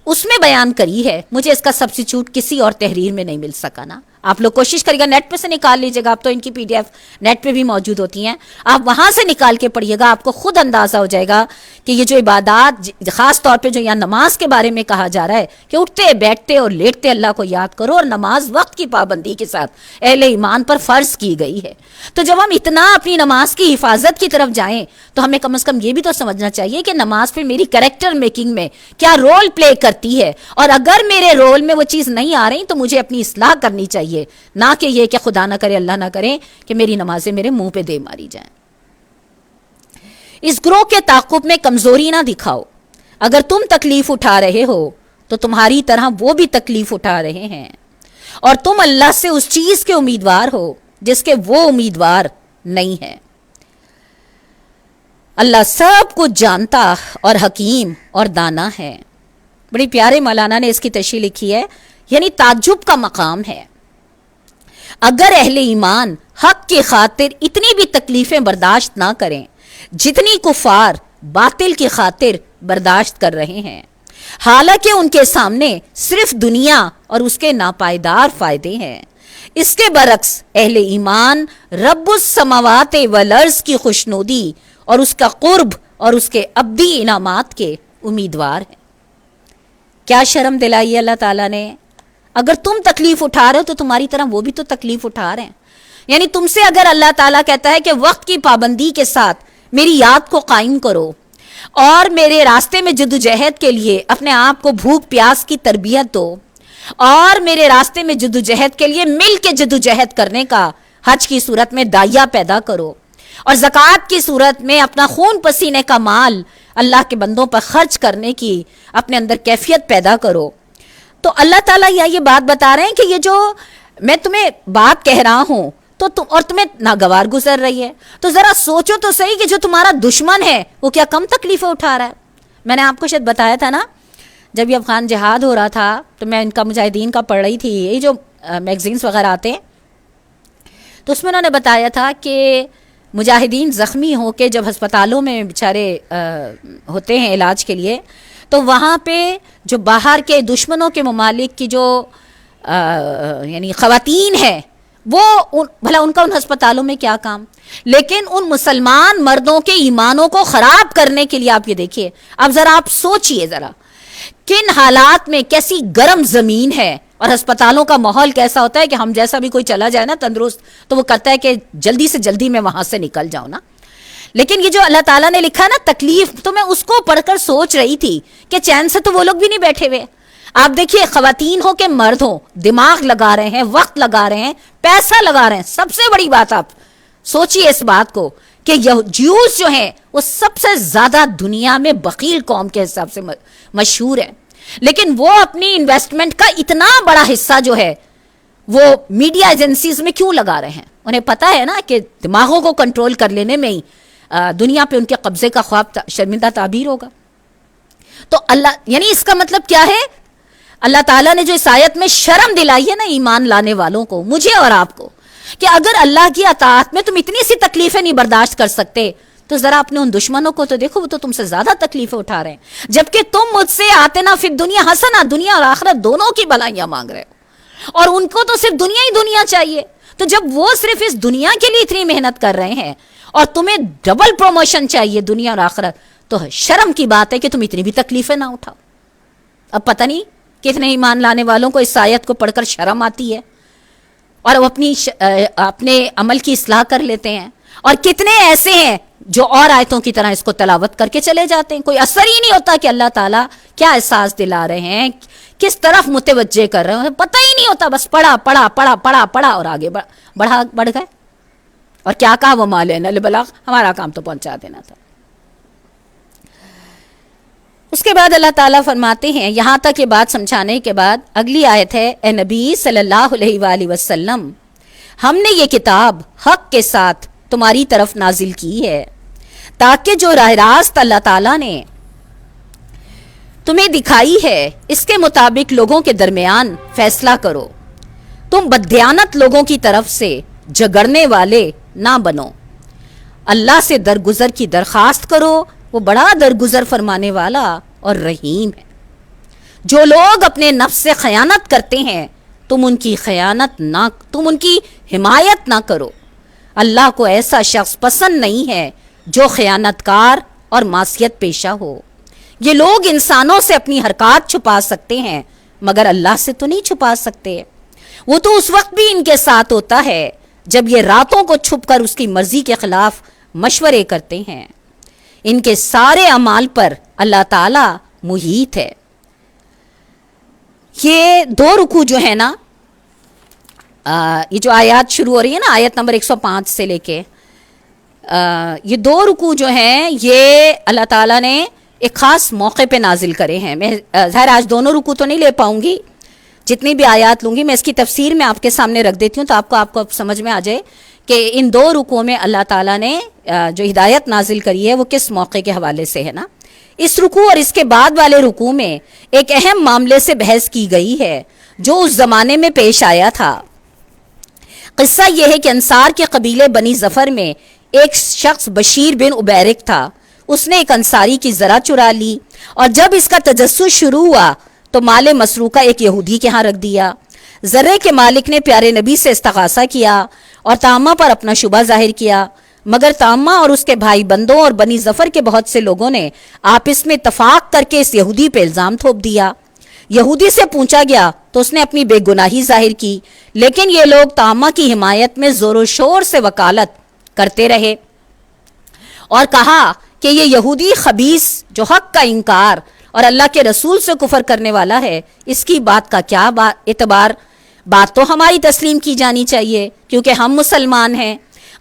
اس میں بیان کری ہے، مجھے اس کا سبسٹیچیوٹ کسی اور تحریر میں نہیں مل سکا نا۔ آپ لوگ کوشش کریے گا، نیٹ پہ سے نکال لیجیے گا، اب تو ان کی PDF نیٹ پہ بھی موجود ہوتی ہیں، آپ وہاں سے نکال کے پڑھیے گا، آپ کو خود اندازہ ہو جائے گا کہ یہ جو عبادات، خاص طور پہ جو یہاں نماز کے بارے میں کہا جا رہا ہے کہ اٹھتے بیٹھتے اور لیٹتے اللہ کو یاد کرو، اور نماز وقت کی پابندی کے ساتھ اہل ایمان پر فرض کی گئی ہے۔ تو جب ہم اتنا اپنی نماز کی حفاظت کی طرف جائیں تو ہمیں کم از کم یہ بھی تو سمجھنا چاہیے کہ نماز پہ میری کریکٹر میکنگ میں کیا رول پلے کرتی ہے، اور اگر میرے رول میں وہ چیز نہیں آ رہی تو مجھے اپنی اصلاح کرنی چاہیے، نہ کہ یہ کہ خدا نہ کرے، اللہ نہ کرے کہ میری نمازیں میرے منہ پہ دے ماری جائیں۔ اس گروہ کے تعاقب میں کمزوری نہ دکھاؤ، اگر تم تکلیف اٹھا رہے ہو تو تمہاری طرح وہ بھی تکلیف اٹھا رہے ہیں، اور تم اللہ سے اس چیز کے امیدوار ہو جس کے وہ امیدوار نہیں ہے۔ اللہ سب کچھ جانتا اور حکیم اور دانا ہے۔ بڑی پیارے مولانا نے اس کی تشریح لکھی ہے، یعنی تعجب کا مقام ہے۔ اگر اہل ایمان حق کی خاطر اتنی بھی تکلیفیں برداشت نہ کریں جتنی کفار باطل کی خاطر برداشت کر رہے ہیں، حالانکہ ان کے سامنے صرف دنیا اور اس کے ناپائیدار فائدے ہیں، اس کے برعکس اہل ایمان رب السماوات والارض کی خوشنودی اور اس کا قرب اور اس کے ابدی انعامات کے امیدوار ہیں۔ کیا شرم دلائی ہے اللہ تعالیٰ نے؟ اگر تم تکلیف اٹھا رہے ہو تو تمہاری طرح وہ بھی تو تکلیف اٹھا رہے ہیں۔ یعنی تم سے اگر اللہ تعالیٰ کہتا ہے کہ وقت کی پابندی کے ساتھ میری یاد کو قائم کرو اور میرے راستے میں جدوجہد کے لیے اپنے آپ کو بھوک پیاس کی تربیت دو، اور میرے راستے میں جدوجہد کے لیے مل کے جدوجہد کرنے کا حج کی صورت میں داعیہ پیدا کرو، اور زکوٰۃ کی صورت میں اپنا خون پسینے کا مال اللہ کے بندوں پر خرچ کرنے کی اپنے اندر کیفیت پیدا کرو، تو اللہ تعالیٰ یہ بات بتا رہے ہیں کہ یہ جو میں تمہیں بات کہہ رہا ہوں تو اور تمہیں ناگوار گزر رہی ہے، تو ذرا سوچو تو صحیح کہ جو تمہارا دشمن ہے وہ کیا کم تکلیفیں اٹھا رہا ہے۔ میں نے آپ کو شاید بتایا تھا نا، جب یہ افغان جہاد ہو رہا تھا تو میں ان کا مجاہدین کا پڑھ رہی تھی، یہ جو میگزینس وغیرہ آتے ہیں، تو اس میں انہوں نے بتایا تھا کہ مجاہدین زخمی ہو کے جب ہسپتالوں میں بیچارے ہوتے ہیں علاج کے لیے، تو وہاں پہ جو باہر کے دشمنوں کے ممالک کی جو یعنی خواتین ہیں، وہ بھلا ان کا ان ہسپتالوں میں کیا کام، لیکن ان مسلمان مردوں کے ایمانوں کو خراب کرنے کے لیے آپ یہ دیکھیے، اب ذرا آپ سوچئے ذرا کن حالات میں کیسی گرم زمین ہے، اور ہسپتالوں کا ماحول کیسا ہوتا ہے کہ ہم جیسا بھی کوئی چلا جائے نا تندرست تو وہ کرتا ہے کہ جلدی سے جلدی میں وہاں سے نکل جاؤں نا. لیکن یہ جو اللہ تعالیٰ نے لکھا نا تکلیف، تو میں اس کو پڑھ کر سوچ رہی تھی کہ چین سے تو وہ لوگ بھی نہیں بیٹھے ہوئے. آپ دیکھیے خواتین ہو کہ مرد ہو، دماغ لگا رہے ہیں، وقت لگا رہے ہیں، پیسہ لگا رہے ہیں. سب سے بڑی بات آپ سوچئے اس بات کو کہ جیوز جو ہیں وہ سب سے زیادہ دنیا میں بخیل قوم کے حساب سے مشہور ہے، لیکن وہ اپنی انویسٹمنٹ کا اتنا بڑا حصہ جو ہے وہ میڈیا ایجنسیز میں کیوں لگا رہے ہیں؟ انہیں پتا ہے نا کہ دماغوں کو کنٹرول کر لینے میں ہی دنیا پہ ان کے قبضے کا خواب شرمندہ تعبیر ہوگا. تو اللہ یعنی اس کا مطلب کیا ہے؟ اللہ تعالیٰ نے جو اس آیت میں شرم دلائی ہے نا ایمان لانے والوں کو، مجھے اور آپ کو، کہ اگر اللہ کی اطاعت میں تم اتنی سی تکلیفیں نہیں برداشت کر سکتے تو ذرا اپنے ان دشمنوں کو تو دیکھو، وہ تو تم سے زیادہ تکلیفیں اٹھا رہے ہیں، جبکہ تم مجھ سے آتنا فی الدنیا حسنہ، دنیا اور آخرت دونوں کی بھلائیاں مانگ رہے ہو، اور ان کو تو صرف دنیا ہی دنیا چاہیے. تو جب وہ صرف اس دنیا کے لیے اتنی محنت کر رہے ہیں اور تمہیں ڈبل پروموشن چاہیے دنیا اور آخرت، تو شرم کی بات ہے کہ تم اتنی بھی تکلیفیں نہ اٹھاؤ. اب پتہ نہیں کتنے ایمان لانے والوں کو اس آیت کو پڑھ کر شرم آتی ہے اور وہ اپنے عمل کی اصلاح کر لیتے ہیں، اور کتنے ایسے ہیں جو اور آیتوں کی طرح اس کو تلاوت کر کے چلے جاتے ہیں. کوئی اثر ہی نہیں ہوتا کہ اللہ تعالیٰ کیا احساس دلا رہے ہیں، کس طرف متوجہ کر رہے ہیں، پتہ ہی نہیں ہوتا. بس پڑھا پڑھا پڑھا پڑھا پڑھا اور آگے بڑھ گئے. اور کیا کہا وہ مالین البلاغ، ہمارا کام تو پہنچا دینا تھا. اس کے بعد اللہ تعالیٰ فرماتے ہیں، یہاں تک یہ بات سمجھانے کے بعد اگلی آیت ہے، اے نبی صلی اللہ علیہ وآلہ وسلم، ہم نے یہ کتاب حق کے ساتھ تمہاری طرف نازل کی ہے تاکہ جو راہ راست اللہ تعالیٰ نے تمہیں دکھائی ہے اس کے مطابق لوگوں کے درمیان فیصلہ کرو. تم بددیانت لوگوں کی طرف سے جھگڑنے والے نہ بنو. اللہ سے درگزر کی درخواست کرو، وہ بڑا درگزر فرمانے والا اور رحیم ہے. جو لوگ اپنے نفس سے خیانت کرتے ہیں تم ان کی حمایت نہ کرو. اللہ کو ایسا شخص پسند نہیں ہے جو خیانت کار اور معصیت پیشہ ہو. یہ لوگ انسانوں سے اپنی حرکات چھپا سکتے ہیں مگر اللہ سے تو نہیں چھپا سکتے. وہ تو اس وقت بھی ان کے ساتھ ہوتا ہے جب یہ راتوں کو چھپ کر اس کی مرضی کے خلاف مشورے کرتے ہیں. ان کے سارے اعمال پر اللہ تعالی محیط ہے. یہ دو رکوع جو ہے نا، یہ جو آیات شروع ہو رہی ہے نا آیت نمبر 105 سے لے کے، یہ دو رکوع جو ہیں یہ اللہ تعالیٰ نے ایک خاص موقع پہ نازل کرے ہیں. میں ظاہر آج دونوں رکوع تو نہیں لے پاؤں گی، جتنی بھی آیات لوں گی میں اس کی تفسیر میں آپ کے سامنے رکھ دیتی ہوں تو آپ کو سمجھ میں آ جائے کہ ان دو رکوعوں میں اللہ تعالیٰ نے جو ہدایت نازل کری ہے وہ کس موقع کے حوالے سے ہے نا. اس رکوع اور اس کے بعد والے رکوع میں ایک اہم معاملے سے بحث کی گئی ہے جو اس زمانے میں پیش آیا تھا. قصہ یہ ہے کہ انصار کے قبیلے بنی ظفر میں ایک شخص بشیر بن عبیرک تھا. اس نے ایک انصاری کی زرع چرا لی اور جب اس کا تجسس شروع ہوا تو مال مسروقہ ایک یہودی کے ہاں رکھ دیا. زرے کے مالک نے پیارے نبی سے استغاثہ کیا اور تامہ پر اپنا شبہ ظاہر کیا، مگر تامہ اور اس کے بھائی بندوں اور بنی ظفر کے بہت سے لوگوں نے آپس میں اتفاق کر کے اس یہودی پہ الزام تھوپ دیا. یہودی سے پوچھا گیا تو اس نے اپنی بے گناہی ظاہر کی، لیکن یہ لوگ تامہ کی حمایت میں زور و شور سے وکالت کرتے رہے اور کہا کہ یہ یہودی خبیث جو حق کا انکار اور اللہ کے رسول سے کفر کرنے والا ہے، اس کی بات کا کیا اعتبار؟ بات تو ہماری تسلیم کی جانی چاہیے کیونکہ ہم مسلمان ہیں.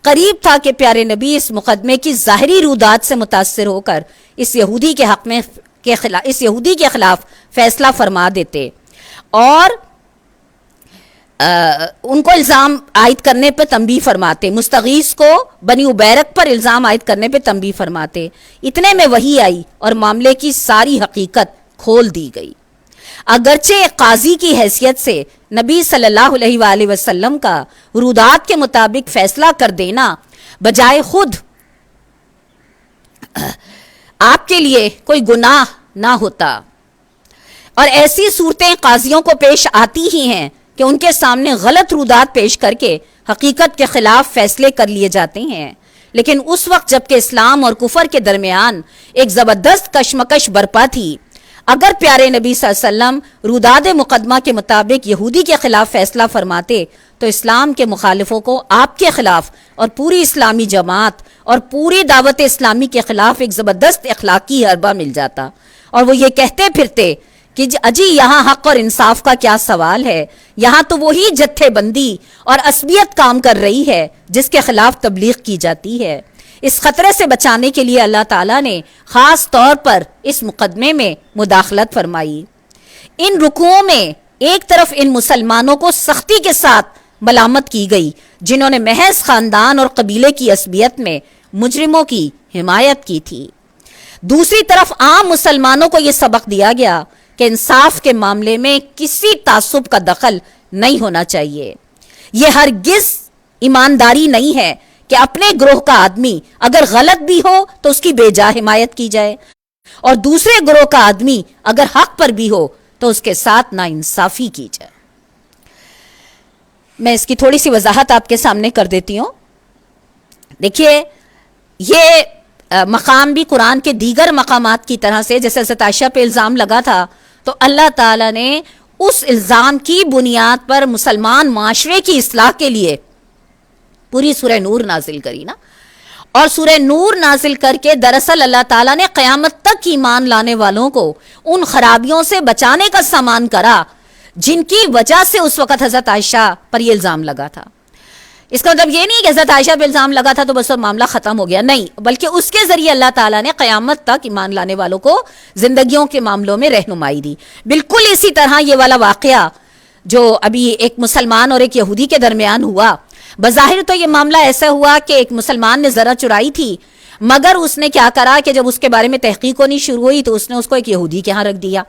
قریب تھا کہ پیارے نبی اس مقدمے کی ظاہری رودات سے متاثر ہو کر اس یہودی کے خلاف فیصلہ فرما دیتے اور ان کو الزام عائد کرنے پہ تنبیہ فرماتے. مستغیث کو بنی عبیرک پر الزام عائد کرنے پہ تنبیہ فرماتے. اتنے میں وحی آئی اور معاملے کی ساری حقیقت کھول دی گئی. اگرچہ ایک قاضی کی حیثیت سے نبی صلی اللہ علیہ وآلہ وسلم کا رودات کے مطابق فیصلہ کر دینا بجائے خود آپ کے لیے کوئی گناہ نہ ہوتا. اور ایسی صورتیں قاضیوں کو پیش آتی ہی ہیں کہ ان کے سامنے غلط رودات پیش کر کے حقیقت کے خلاف فیصلے کر لیے جاتے ہیں. لیکن اس وقت جب کہ اسلام اور کفر کے درمیان ایک زبردست کشمکش برپا تھی، اگر پیارے نبی صلی اللہ علیہ وسلم روداد مقدمہ کے مطابق یہودی کے خلاف فیصلہ فرماتے تو اسلام کے مخالفوں کو آپ کے خلاف اور پوری اسلامی جماعت اور پوری دعوت اسلامی کے خلاف ایک زبردست اخلاقی حربہ مل جاتا، اور وہ یہ کہتے پھرتے کہ اجی یہاں حق اور انصاف کا کیا سوال ہے، یہاں تو وہی جتھے بندی اور عصبیت کام کر رہی ہے جس کے خلاف تبلیغ کی جاتی ہے. اس خطرے سے بچانے کے لیے اللہ تعالیٰ نے خاص طور پر اس مقدمے میں مداخلت فرمائی. ان رکوعوں میں ایک طرف ان مسلمانوں کو سختی کے ساتھ ملامت کی گئی جنہوں نے محض خاندان اور قبیلے کی عصبیت میں مجرموں کی حمایت کی تھی. دوسری طرف عام مسلمانوں کو یہ سبق دیا گیا کہ انصاف کے معاملے میں کسی تعصب کا دخل نہیں ہونا چاہیے. یہ ہرگز ایمانداری نہیں ہے کہ اپنے گروہ کا آدمی اگر غلط بھی ہو تو اس کی بے جا حمایت کی جائے، اور دوسرے گروہ کا آدمی اگر حق پر بھی ہو تو اس کے ساتھ ناانصافی کی جائے. میں اس کی تھوڑی سی وضاحت آپ کے سامنے کر دیتی ہوں. دیکھیے، یہ مقام بھی قرآن کے دیگر مقامات کی طرح سے جیسے حضرت عائشہ پہ الزام لگا تھا تو اللہ تعالیٰ نے اس الزام کی بنیاد پر مسلمان معاشرے کی اصلاح کے لیے پوری سورہ نور نازل کری نا. اور سورہ نور نازل کر کے دراصل اللہ تعالیٰ نے قیامت تک ایمان لانے والوں کو ان خرابیوں سے بچانے کا سامان کرا جن کی وجہ سے اس وقت حضرت عائشہ پر یہ الزام لگا تھا. اس کا مطلب یہ نہیں کہ حضرت عائشہ پہ الزام لگا تھا تو بس معاملہ ختم ہو گیا، نہیں، بلکہ اس کے ذریعے اللہ تعالیٰ نے قیامت تک ایمان لانے والوں کو زندگیوں کے معاملوں میں رہنمائی دی. بالکل اسی طرح یہ والا واقعہ جو ابھی ایک مسلمان اور ایک یہودی کے درمیان ہوا، بظاہر تو یہ معاملہ ایسا ہوا کہ ایک مسلمان نے ذرہ چرائی تھی، مگر اس نے کیا کرا کہ جب اس کے بارے میں تحقیق ہونی شروع ہوئی تو اس نے اس کو ایک یہودی کے ہاں رکھ دیا.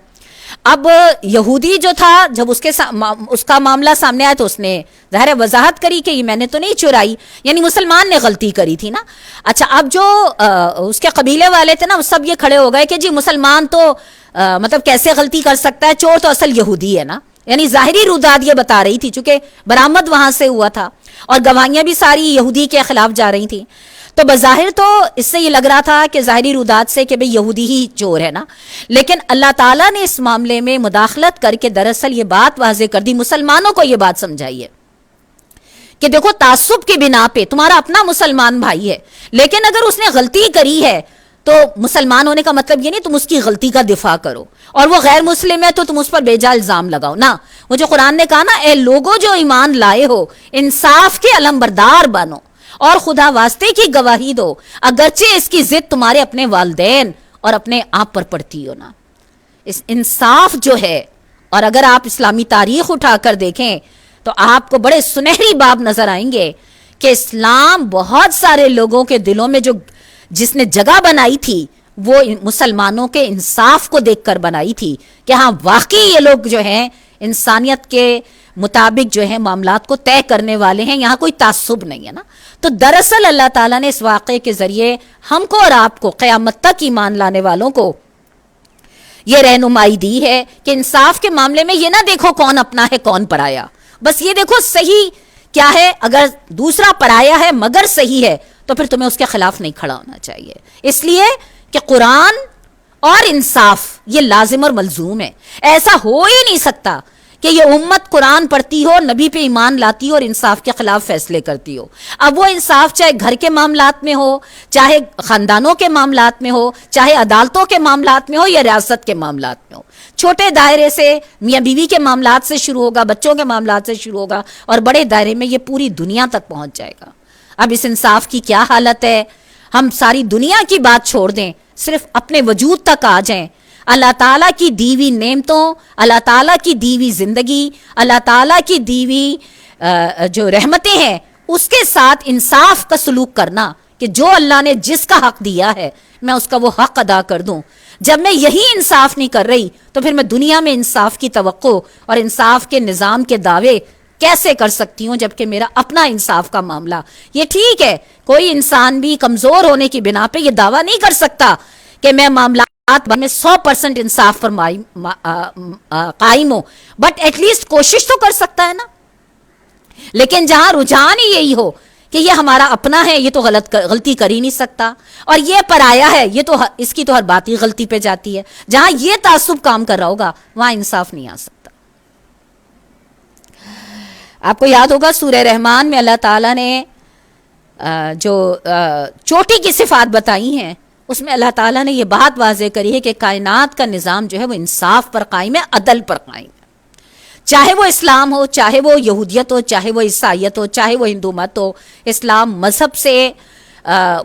اب یہودی جو تھا جب اس کا معاملہ سامنے آیا تو اس نے ظاہر وضاحت کری کہ یہ میں نے تو نہیں چرائی، یعنی مسلمان نے غلطی کری تھی نا. اچھا، اب جو اس کے قبیلے والے تھے نا وہ سب یہ کھڑے ہو گئے کہ جی مسلمان تو مطلب کیسے غلطی کر سکتا ہے، چور تو اصل یہودی ہے نا. یعنی ظاہری روداد یہ بتا رہی تھی چونکہ برآمد وہاں سے ہوا تھا اور گواہیاں بھی ساری یہودی کے خلاف جا رہی تھیں، تو بظاہر تو اس سے یہ لگ رہا تھا کہ ظاہری روداد سے کہ بھئی یہودی ہی چور ہے نا. لیکن اللہ تعالیٰ نے اس معاملے میں مداخلت کر کے دراصل یہ بات واضح کر دی، مسلمانوں کو یہ بات سمجھائیے کہ دیکھو تعصب کی بنا پہ تمہارا اپنا مسلمان بھائی ہے، لیکن اگر اس نے غلطی کری ہے تو مسلمان ہونے کا مطلب یہ نہیں تم اس کی غلطی کا دفاع کرو، اور وہ غیر مسلم ہے تو تم اس پر بے جا الزام لگاؤ نا. وہ جو قرآن نے کہا نا، اے لوگوں جو ایمان لائے ہو انصاف کے علمبردار بنو اور خدا واسطے کی گواہی دو، اگرچہ اس کی ضد تمہارے اپنے والدین اور اپنے آپ پر پڑتی ہو نا. اس انصاف جو ہے، اور اگر آپ اسلامی تاریخ اٹھا کر دیکھیں تو آپ کو بڑے سنہری باب نظر آئیں گے کہ اسلام بہت سارے لوگوں کے دلوں میں جس نے جگہ بنائی تھی وہ مسلمانوں کے انصاف کو دیکھ کر بنائی تھی کہ ہاں واقعی یہ لوگ جو ہیں انسانیت کے مطابق جو ہے معاملات کو طے کرنے والے ہیں، یہاں کوئی تعصب نہیں ہے نا. تو دراصل اللہ تعالیٰ نے اس واقعے کے ذریعے ہم کو اور آپ کو قیامت تک ایمان لانے والوں کو یہ رہنمائی دی ہے کہ انصاف کے معاملے میں یہ نہ دیکھو کون اپنا ہے کون پرایا، بس یہ دیکھو صحیح کیا ہے. اگر دوسرا پرایا ہے مگر صحیح ہے تو پھر تمہیں اس کے خلاف نہیں کھڑا ہونا چاہیے، اس لیے کہ قرآن اور انصاف یہ لازم اور ملزوم ہے. ایسا ہو ہی نہیں سکتا کہ یہ امت قرآن پڑھتی ہو، نبی پہ ایمان لاتی ہو اور انصاف کے خلاف فیصلے کرتی ہو. اب وہ انصاف چاہے گھر کے معاملات میں ہو، چاہے خاندانوں کے معاملات میں ہو، چاہے عدالتوں کے معاملات میں ہو یا ریاست کے معاملات میں ہو. چھوٹے دائرے سے میاں بیوی کے معاملات سے شروع ہوگا، بچوں کے معاملات سے شروع ہوگا، اور بڑے دائرے میں یہ پوری دنیا تک پہنچ جائے گا. اب اس انصاف کی کیا حالت ہے؟ ہم ساری دنیا کی بات چھوڑ دیں، صرف اپنے وجود تک آ جائیں. اللہ تعالیٰ کی دیوی نعمتوں، اللہ تعالیٰ کی دیوی زندگی، اللہ تعالیٰ کی دیوی جو رحمتیں ہیں اس کے ساتھ انصاف کا سلوک کرنا، کہ جو اللہ نے جس کا حق دیا ہے میں اس کا وہ حق ادا کر دوں. جب میں یہی انصاف نہیں کر رہی تو پھر میں دنیا میں انصاف کی توقع اور انصاف کے نظام کے دعوے کیسے کر سکتی ہوں جبکہ میرا اپنا انصاف کا معاملہ. یہ ٹھیک ہے کوئی انسان بھی کمزور ہونے کی بنا پہ یہ دعویٰ نہیں کر سکتا کہ میں معاملات میں 100% انصاف پر قائم ہوں, بٹ ایٹ لیسٹ کوشش تو کر سکتا ہے نا. لیکن جہاں رجحان ہی یہی ہو کہ یہ ہمارا اپنا ہے, یہ تو غلطی کر ہی نہیں سکتا, اور یہ پرایا ہے, یہ تو اس کی تو ہر بات ہی غلطی پہ جاتی ہے, جہاں یہ تعصب کام کر رہا ہوگا وہاں انصاف نہیں آ سکتا. آپ کو یاد ہوگا سورہ رحمان میں اللہ تعالیٰ نے جو چوٹی کی صفات بتائی ہیں اس میں اللہ تعالیٰ نے یہ بات واضح کری ہے کہ کائنات کا نظام جو ہے وہ انصاف پر قائم ہے, عدل پر قائم ہے. چاہے وہ اسلام ہو, چاہے وہ یہودیت ہو, چاہے وہ عیسائیت ہو, چاہے وہ ہندو مت ہو, اسلام مذہب سے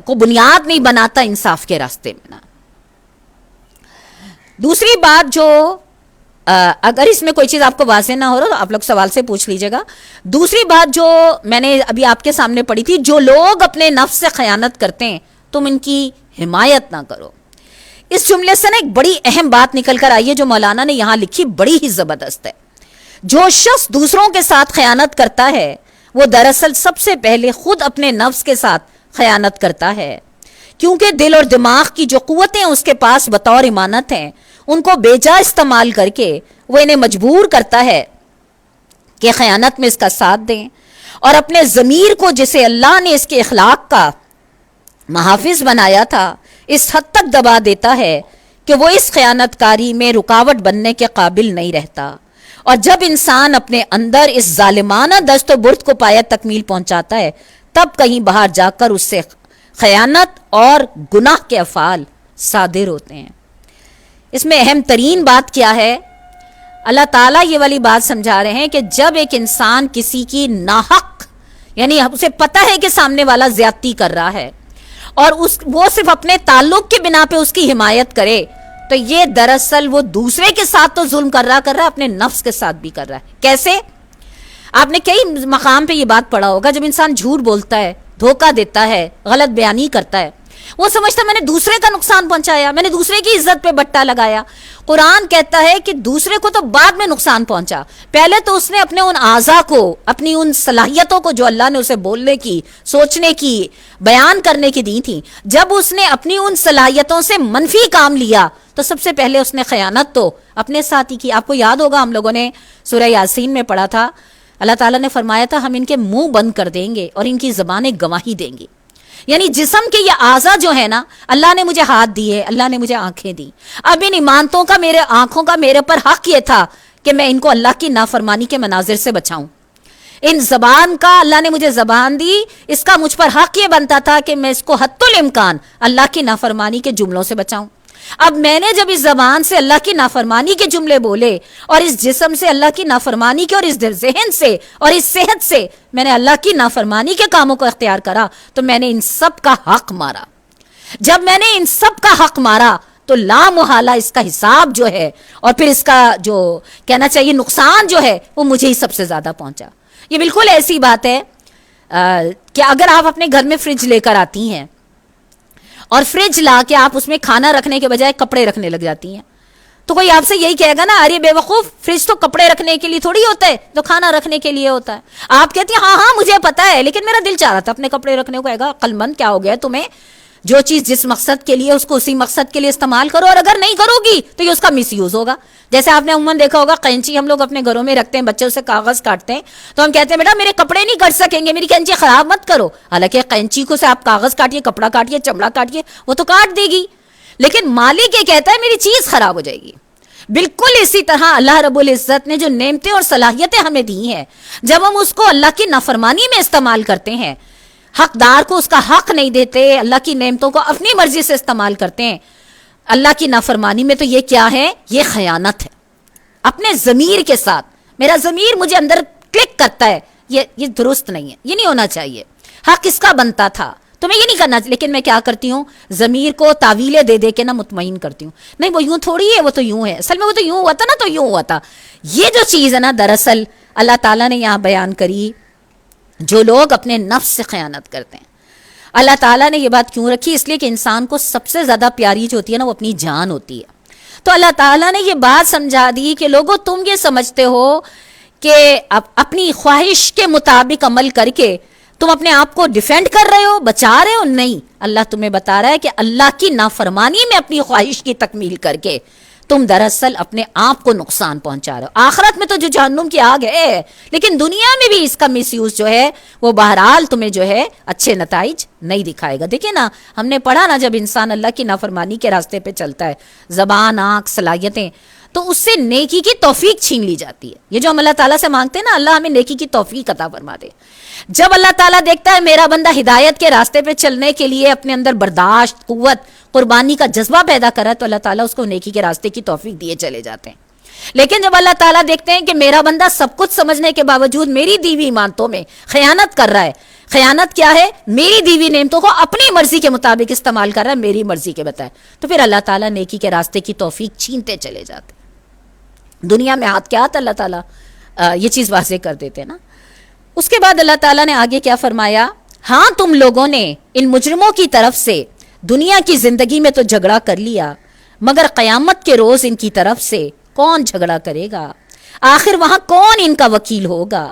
کو بنیاد نہیں بناتا انصاف کے راستے میں نا. دوسری بات جو اگر اس میں کوئی چیز آپ کو واضح نہ ہو رہا تو آپ لوگ سوال سے پوچھ لیجیے گا. دوسری بات جو میں نے ابھی آپ کے سامنے پڑھی تھی, جو لوگ اپنے نفس سے خیانت کرتے ہیں تم ان کی حمایت نہ کرو. اس جملے سے نا ایک بڑی اہم بات نکل کر آئی ہے جو مولانا نے یہاں لکھی, بڑی ہی زبردست ہے. جو شخص دوسروں کے ساتھ خیانت کرتا ہے وہ دراصل سب سے پہلے خود اپنے نفس کے ساتھ خیانت کرتا ہے, کیونکہ دل اور دماغ کی جو قوتیں اس کے پاس بطور امانت ہیں ان کو بے جا استعمال کر کے وہ انہیں مجبور کرتا ہے کہ خیانت میں اس کا ساتھ دیں, اور اپنے ضمیر کو جسے اللہ نے اس کے اخلاق کا محافظ بنایا تھا اس حد تک دبا دیتا ہے کہ وہ اس خیانت کاری میں رکاوٹ بننے کے قابل نہیں رہتا. اور جب انسان اپنے اندر اس ظالمانہ دست و برد کو پایہ تکمیل پہنچاتا ہے تب کہیں باہر جا کر اس سے خیانت اور گناہ کے افعال صادر ہوتے ہیں. اس میں اہم ترین بات کیا ہے, اللہ تعالیٰ یہ والی بات سمجھا رہے ہیں کہ جب ایک انسان کسی کی ناحق, یعنی اسے پتہ ہے کہ سامنے والا زیادتی کر رہا ہے اور وہ صرف اپنے تعلق کے بنا پہ اس کی حمایت کرے, تو یہ دراصل وہ دوسرے کے ساتھ تو ظلم کر رہا ہے, اپنے نفس کے ساتھ بھی کر رہا ہے. کیسے؟ آپ نے کئی مقام پہ یہ بات پڑھا ہوگا, جب انسان جھوٹ بولتا ہے, دھوکہ دیتا ہے, غلط بیانی کرتا ہے, وہ سمجھتا میں نے دوسرے کا نقصان پہنچایا, میں نے دوسرے کی عزت پہ بٹا لگایا. قرآن کہتا ہے کہ دوسرے کو تو بعد میں نقصان پہنچا, پہلے تو اس نے اپنے ان اعضاء کو, اپنی ان صلاحیتوں کو جو اللہ نے اسے بولنے کی, سوچنے کی, بیان کرنے کی دی تھی, جب اس نے اپنی ان صلاحیتوں سے منفی کام لیا تو سب سے پہلے اس نے خیانت تو اپنے ساتھ ہی کی. آپ کو یاد ہوگا ہم لوگوں نے سورہ یاسین میں پڑھا تھا, اللہ تعالیٰ نے فرمایا تھا ہم ان کے منہ بند کر دیں گے اور ان کی زبانیں گواہی دیں گی. یعنی جسم کے یہ اعضاء جو ہے نا, اللہ نے مجھے ہاتھ دیے, اللہ نے مجھے آنکھیں دی, اب ان ایمانتوں کا, میرے آنکھوں کا میرے پر حق یہ تھا کہ میں ان کو اللہ کی نافرمانی کے مناظر سے بچاؤں. ان زبان کا اللہ نے مجھے زبان دی, اس کا مجھ پر حق یہ بنتا تھا کہ میں اس کو حتی الامکان اللہ کی نافرمانی کے جملوں سے بچاؤں. اب میں نے جب اس زبان سے اللہ کی نافرمانی کے جملے بولے اور اس جسم سے اللہ کی نافرمانی کے, اور اس ذہن سے اور اس صحت سے میں نے اللہ کی نافرمانی کے کاموں کو اختیار کرا, تو میں نے ان سب کا حق مارا. جب میں نے ان سب کا حق مارا تو لا محالہ اس کا حساب جو ہے اور پھر اس کا جو کہنا چاہیے نقصان جو ہے وہ مجھے ہی سب سے زیادہ پہنچا. یہ بالکل ایسی بات ہے کہ اگر آپ اپنے گھر میں فریج لے کر آتی ہیں اور فریج لا کے آپ اس میں کھانا رکھنے کے بجائے کپڑے رکھنے لگ جاتی ہیں, تو کوئی آپ سے یہی کہے گا نا, ارے بے وقوف, فریج تو کپڑے رکھنے کے لیے تھوڑی ہوتا ہے, تو کھانا رکھنے کے لیے ہوتا ہے. آپ کہتی ہیں ہاں ہاں مجھے پتا ہے, لیکن میرا دل چاہ رہا تھا اپنے کپڑے رکھنے کو. کہے گا عقل مند کیا ہو گیا تمہیں, جو چیز جس مقصد کے لیے اس کو اسی مقصد کے لیے استعمال کرو, اور اگر نہیں کرو گی تو یہ اس کا مس یوز ہوگا. جیسے آپ نے عموماً دیکھا ہوگا قینچی ہم لوگ اپنے گھروں میں رکھتے ہیں, بچے اسے کاغذ کاٹتے ہیں تو ہم کہتے ہیں بیٹا میرے کپڑے نہیں کٹ سکیں گے, میری قینچی خراب مت کرو. حالانکہ قینچی کو سے آپ کاغذ کاٹیے, کپڑا کاٹیے, چمڑا کاٹیے, وہ تو کاٹ دے گی, لیکن مالک یہ کہتا ہے میری چیز خراب ہو جائے گی. بالکل اسی طرح اللہ رب العزت نے جو نعمتیں اور صلاحیتیں ہمیں دی ہیں, جب ہم اس کو اللہ کی نافرمانی میں استعمال کرتے ہیں, حقدار کو اس کا حق نہیں دیتے, اللہ کی نعمتوں کو اپنی مرضی سے استعمال کرتے ہیں اللہ کی نافرمانی میں, تو یہ کیا ہے, یہ خیانت ہے اپنے ضمیر کے ساتھ. میرا ضمیر مجھے اندر کلک کرتا ہے, یہ درست نہیں ہے, یہ نہیں ہونا چاہیے. حق اس کا بنتا تھا, تمہیں یہ نہیں کرنا, لیکن میں کیا کرتی ہوں, ضمیر کو تعویلیں دے دے کے نا مطمئن کرتی ہوں, نہیں وہ یوں تھوڑی ہے, وہ تو یوں ہے, اصل میں وہ تو یوں ہوا تھا نا, تو یوں ہوا تھا. یہ جو چیز ہے نا دراصل اللہ تعالیٰ نے یہاں بیان کری, جو لوگ اپنے نفس سے خیانت کرتے ہیں. اللہ تعالیٰ نے یہ بات کیوں رکھی؟ اس لیے کہ انسان کو سب سے زیادہ پیاری جو ہوتی ہے نا وہ اپنی جان ہوتی ہے. تو اللہ تعالیٰ نے یہ بات سمجھا دی کہ لوگوں تم یہ سمجھتے ہو کہ اپنی خواہش کے مطابق عمل کر کے تم اپنے آپ کو ڈیفینڈ کر رہے ہو، بچا رہے ہو. نہیں، اللہ تمہیں بتا رہا ہے کہ اللہ کی نافرمانی میں اپنی خواہش کی تکمیل کر کے تم دراصل اپنے آپ کو نقصان پہنچا رہے ہو. آخرت میں تو جو جہنم کی آگ ہے، لیکن دنیا میں بھی اس کا مس یوز جو ہے وہ بہرحال تمہیں جو ہے اچھے نتائج نہیں دکھائے گا. دیکھیں نا، ہم نے پڑھا نا، جب انسان اللہ کی نافرمانی کے راستے پہ چلتا ہے، زبان، آنکھ، صلاحیتیں، تو اس سے نیکی کی توفیق چھین لی جاتی ہے. یہ جو ہم اللہ تعالیٰ سے مانگتے ہیں نا، اللہ ہمیں نیکی کی توفیق عطا فرما دے. جب اللہ تعالیٰ دیکھتا ہے میرا بندہ ہدایت کے راستے پہ چلنے کے لیے اپنے اندر برداشت، قوت، قربانی کا جذبہ پیدا کرا، تو اللہ تعالیٰ اس کو نیکی کے راستے کی توفیق دیے چلے جاتے ہیں. لیکن جب اللہ تعالیٰ دیکھتے ہیں کہ میرا بندہ سب کچھ سمجھنے کے باوجود میری دیوی ایمانتوں میں خیانت کر رہا ہے. خیانت کیا ہے؟ میری دیوی نعمتوں کو اپنی مرضی کے مطابق استعمال کر رہا ہے، میری مرضی کے بتائے، تو پھر اللہ تعالیٰ نیکی کے راستے کی توفیق چھینتے چلے جاتے. دنیا میں ہاتھ کے ہاتھ اللہ تعالیٰ یہ چیز واضح کر دیتے نا. اس کے بعد اللہ تعالیٰ نے آگے کیا فرمایا؟ ہاں تم لوگوں نے ان مجرموں کی طرف سے دنیا کی زندگی میں تو جھگڑا کر لیا، مگر قیامت کے روز ان کی طرف سے کون جھگڑا کرے گا؟ آخر وہاں کون ان کا وکیل ہوگا؟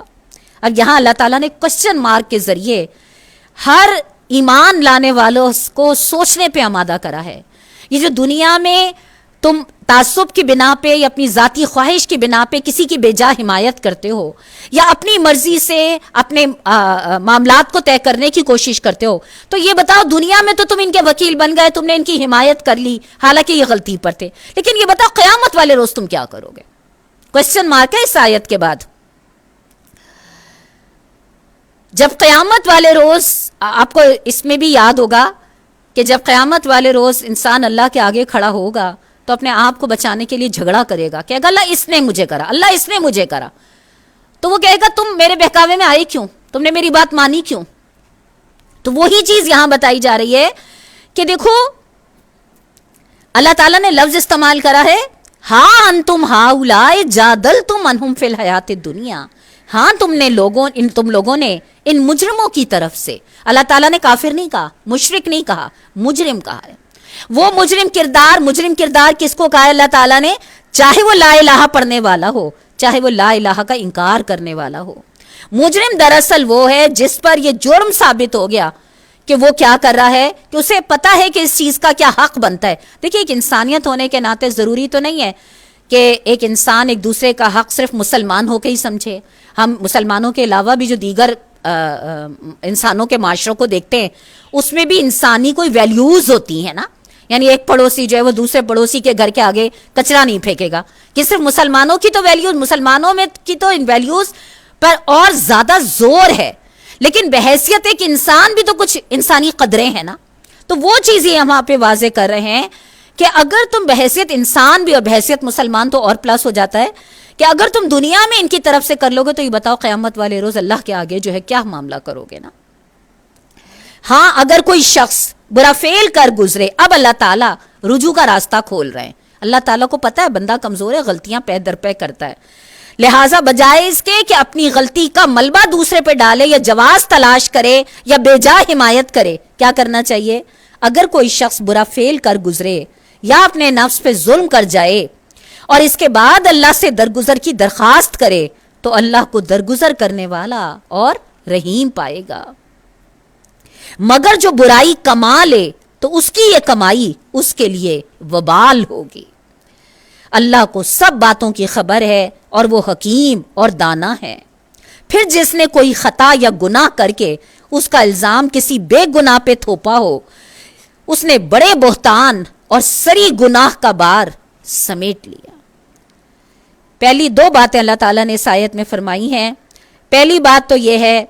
اب یہاں اللہ تعالیٰ نے کوسچن مارک کے ذریعے ہر ایمان لانے والوں کو سوچنے پہ آمادہ کرا ہے. یہ جو دنیا میں تم تعصب کی بنا پہ یا اپنی ذاتی خواہش کی بنا پہ کسی کی بے جا حمایت کرتے ہو، یا اپنی مرضی سے اپنے معاملات کو طے کرنے کی کوشش کرتے ہو، تو یہ بتاؤ دنیا میں تو تم ان کے وکیل بن گئے، تم نے ان کی حمایت کر لی، حالانکہ یہ غلطی پر تھے. لیکن یہ بتاؤ قیامت والے روز تم کیا کرو گے؟ کوسچن مارک ہے اس آیت کے بعد. جب قیامت والے روز، آپ کو اس میں بھی یاد ہوگا کہ جب قیامت والے روز انسان اللہ کے آگے کھڑا ہوگا تو اپنے آپ کو بچانے کے لیے جھگڑا کرے گا کہ اگر اللہ اس نے مجھے کرا، اللہ اس نے مجھے کرا، تو وہ کہے گا تم میرے بہکاوے میں آئی کیوں؟ تم نے میری بات مانی کیوں؟ تو وہی چیز یہاں بتائی جا رہی ہے کہ دیکھو اللہ تعالیٰ نے لفظ استعمال کرا ہے، ہاں انتم ہاؤلائے جادلتم عنہم فی الحیات الدنیا. ہاں تم لوگوں نے ان مجرموں کی طرف سے، اللہ تعالیٰ نے کافر نہیں کہا، مشرک نہیں کہا، مجرم کہا ہے. وہ مجرم کردار کس کو کہا ہے اللہ تعالیٰ نے؟ چاہے وہ لا الہ پڑھنے والا ہو، چاہے وہ لا الہ کا انکار کرنے والا ہو. مجرم دراصل وہ ہے جس پر یہ جرم ثابت ہو گیا کہ وہ کیا کر رہا ہے، کہ اسے پتا ہے کہ اس چیز کا کیا حق بنتا ہے. دیکھیے، ایک انسانیت ہونے کے ناطے ضروری تو نہیں ہے کہ ایک انسان ایک دوسرے کا حق صرف مسلمان ہو کے ہی سمجھے. ہم مسلمانوں کے علاوہ بھی جو دیگر انسانوں کے معاشروں کو دیکھتے ہیں، اس میں بھی انسانی کوئی ویلیوز ہوتی ہیں نا. یعنی ایک پڑوسی جو ہے وہ دوسرے پڑوسی کے گھر کے آگے کچرا نہیں پھینکے گا. کہ صرف مسلمانوں کی تو ویلیوز، مسلمانوں میں کی تو ان ویلیوز پر اور زیادہ زور ہے، لیکن بحیثیت ایک انسان بھی تو کچھ انسانی قدریں ہیں نا. تو وہ چیزیں ہم وہاں پہ واضح کر رہے ہیں کہ اگر تم بحیثیت انسان بھی اور بحیثیت مسلمان تو اور پلس ہو جاتا ہے کہ اگر تم دنیا میں ان کی طرف سے کر لو گے تو یہ بتاؤ قیامت والے روز اللہ کے آگے جو ہے کیا معاملہ کرو گے نا. ہاں اگر کوئی شخص برا فعل کر گزرے، اب اللہ تعالیٰ رجوع کا راستہ کھول رہے ہیں. اللہ تعالیٰ کو پتہ ہے بندہ کمزور ہے، غلطیاں پہ در پہ کرتا ہے، لہٰذا بجائے اس کے کہ اپنی غلطی کا ملبہ دوسرے پہ ڈالے یا جواز تلاش کرے یا بے جا حمایت کرے، کیا کرنا چاہیے؟ اگر کوئی شخص برا فعل کر گزرے یا اپنے نفس پہ ظلم کر جائے اور اس کے بعد اللہ سے درگزر کی درخواست کرے تو اللہ کو درگزر کرنے والا اور رحیم پائے گا. مگر جو برائی کما لے تو اس کی یہ کمائی اس کے لیے وبال ہوگی. اللہ کو سب باتوں کی خبر ہے اور وہ حکیم اور دانا ہے. پھر جس نے کوئی خطا یا گناہ کر کے اس کا الزام کسی بے گناہ پہ تھوپا ہو، اس نے بڑے بہتان اور سری گناہ کا بار سمیٹ لیا. پہلی دو باتیں اللہ تعالیٰ نے اس آیت میں فرمائی ہیں. پہلی بات تو یہ ہے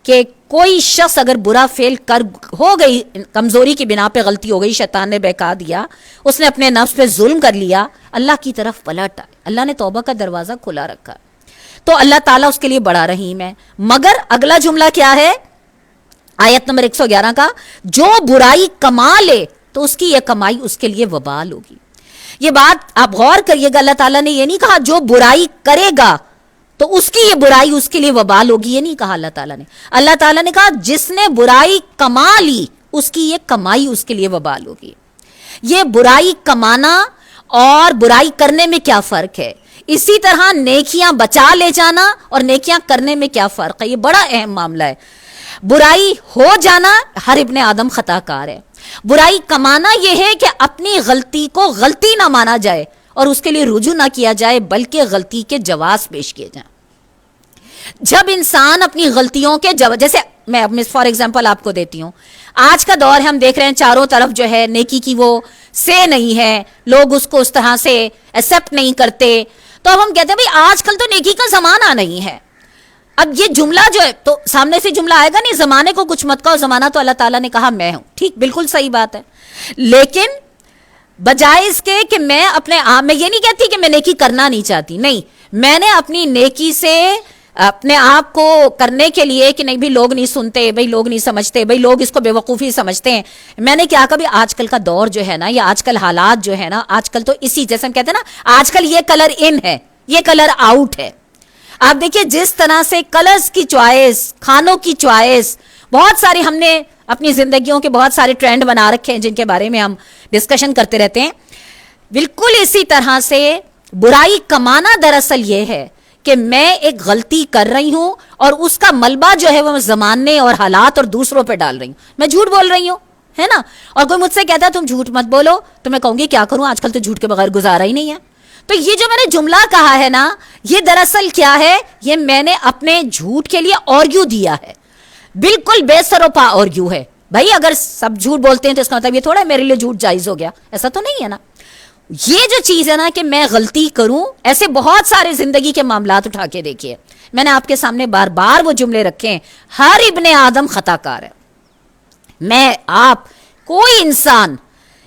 کہ کوئی شخص اگر برا فعل کر ہو گئی، کمزوری کی بنا پہ غلطی ہو گئی، شیطان نے بہکا دیا، اس نے اپنے نفس پہ ظلم کر لیا، اللہ کی طرف پلٹ آئے. اللہ نے توبہ کا دروازہ کھلا رکھا تو اللہ تعالیٰ اس کے لیے بڑا رحیم ہے. مگر اگلا جملہ کیا ہے آیت نمبر 111 کا؟ جو برائی کما لے تو اس کی یہ کمائی اس کے لیے وبال ہوگی. یہ بات آپ غور کریے گا، اللہ تعالیٰ نے یہ نہیں کہا جو برائی کرے گا تو اس کی یہ برائی اس کے لیے وبال ہوگی. یہ نہیں کہا اللہ تعالیٰ نے. اللہ تعالیٰ نے کہا جس نے برائی کما لی اس کی یہ کمائی اس کے لیے وبال ہوگی. یہ برائی کمانا اور برائی کرنے میں کیا فرق ہے؟ اسی طرح نیکیاں بچا لے جانا اور نیکیاں کرنے میں کیا فرق ہے؟ یہ بڑا اہم معاملہ ہے. برائی ہو جانا، ہر ابن آدم خطا کار ہے. برائی کمانا یہ ہے کہ اپنی غلطی کو غلطی نہ مانا جائے اور اس کے لیے رجوع نہ کیا جائے، بلکہ غلطی کے جواز پیش کیے جائیں. جب انسان اپنی غلطیوں کے جیسے میں فار ایگزامپل آپ کو دیتی ہوں، آج کا دور ہے، ہم دیکھ رہے ہیں چاروں طرف جو ہے نیکی کی وہ سے نہیں ہے، لوگ اس کو اس طرح سے ایکسیپٹ نہیں کرتے. تو اب ہم کہتے ہیں بھئی آج کل تو نیکی کا زمانہ نہیں ہے. اب یہ جملہ جو ہے تو سامنے سے جملہ آئے گا نہیں، زمانے کو کچھ مت کہو، زمانہ تو اللہ تعالیٰ نے کہا میں ہوں. ٹھیک، بالکل صحیح بات ہے. لیکن بجائے اس کے کہ میں اپنے آپ، میں یہ نہیں کہتی کہ میں نیکی کرنا نہیں چاہتی، نہیں، میں نے اپنی نیکی سے اپنے آپ کو کرنے کے لیے کہ نہیں بھی لوگ نہیں سنتے، بھئی لوگ نہیں سمجھتے، بھئی لوگ اس کو بے وقوفی سمجھتے ہیں، میں نے کیا کبھی آج کل کا دور جو ہے نا، یا آج کل حالات جو ہے نا، آج کل تو اسی جیسے ہم کہتے ہیں نا آج کل یہ کلر ان ہے، یہ کلر آؤٹ ہے. آپ دیکھیے جس طرح سے کلرز کی چوائس، کھانوں کی چوائس، بہت ساری ہم نے اپنی زندگیوں کے بہت سارے ٹرینڈ بنا رکھے ہیں جن کے بارے میں ہم ڈسکشن کرتے رہتے ہیں. بالکل اسی طرح سے برائی کمانا دراصل یہ ہے کہ میں ایک غلطی کر رہی ہوں اور اس کا ملبہ جو ہے وہ زمانے اور حالات اور دوسروں پہ ڈال رہی ہوں. میں جھوٹ بول رہی ہوں، ہے نا، اور کوئی مجھ سے کہتا ہے تم جھوٹ مت بولو، تو میں کہوں گی کیا کروں، آج کل تو جھوٹ کے بغیر گزارا ہی نہیں ہے. تو یہ جو میں نے جملہ کہا ہے نا، یہ دراصل کیا ہے، یہ میں نے اپنے جھوٹ کے لیے آرگیو دیا ہے. بالکل بے سر و پا آرگیو ہے. بھائی اگر سب جھوٹ بولتے ہیں تو اس کا مطلب یہ تھوڑا ہے میرے لیے جھوٹ جائز ہو گیا، ایسا تو نہیں ہے نا. یہ جو چیز ہے نا کہ میں غلطی کروں، ایسے بہت سارے زندگی کے معاملات اٹھا کے دیکھیے. میں نے آپ کے سامنے بار بار وہ جملے رکھے ہیں، ہر ابن آدم خطا کار ہے. میں، آپ، کوئی انسان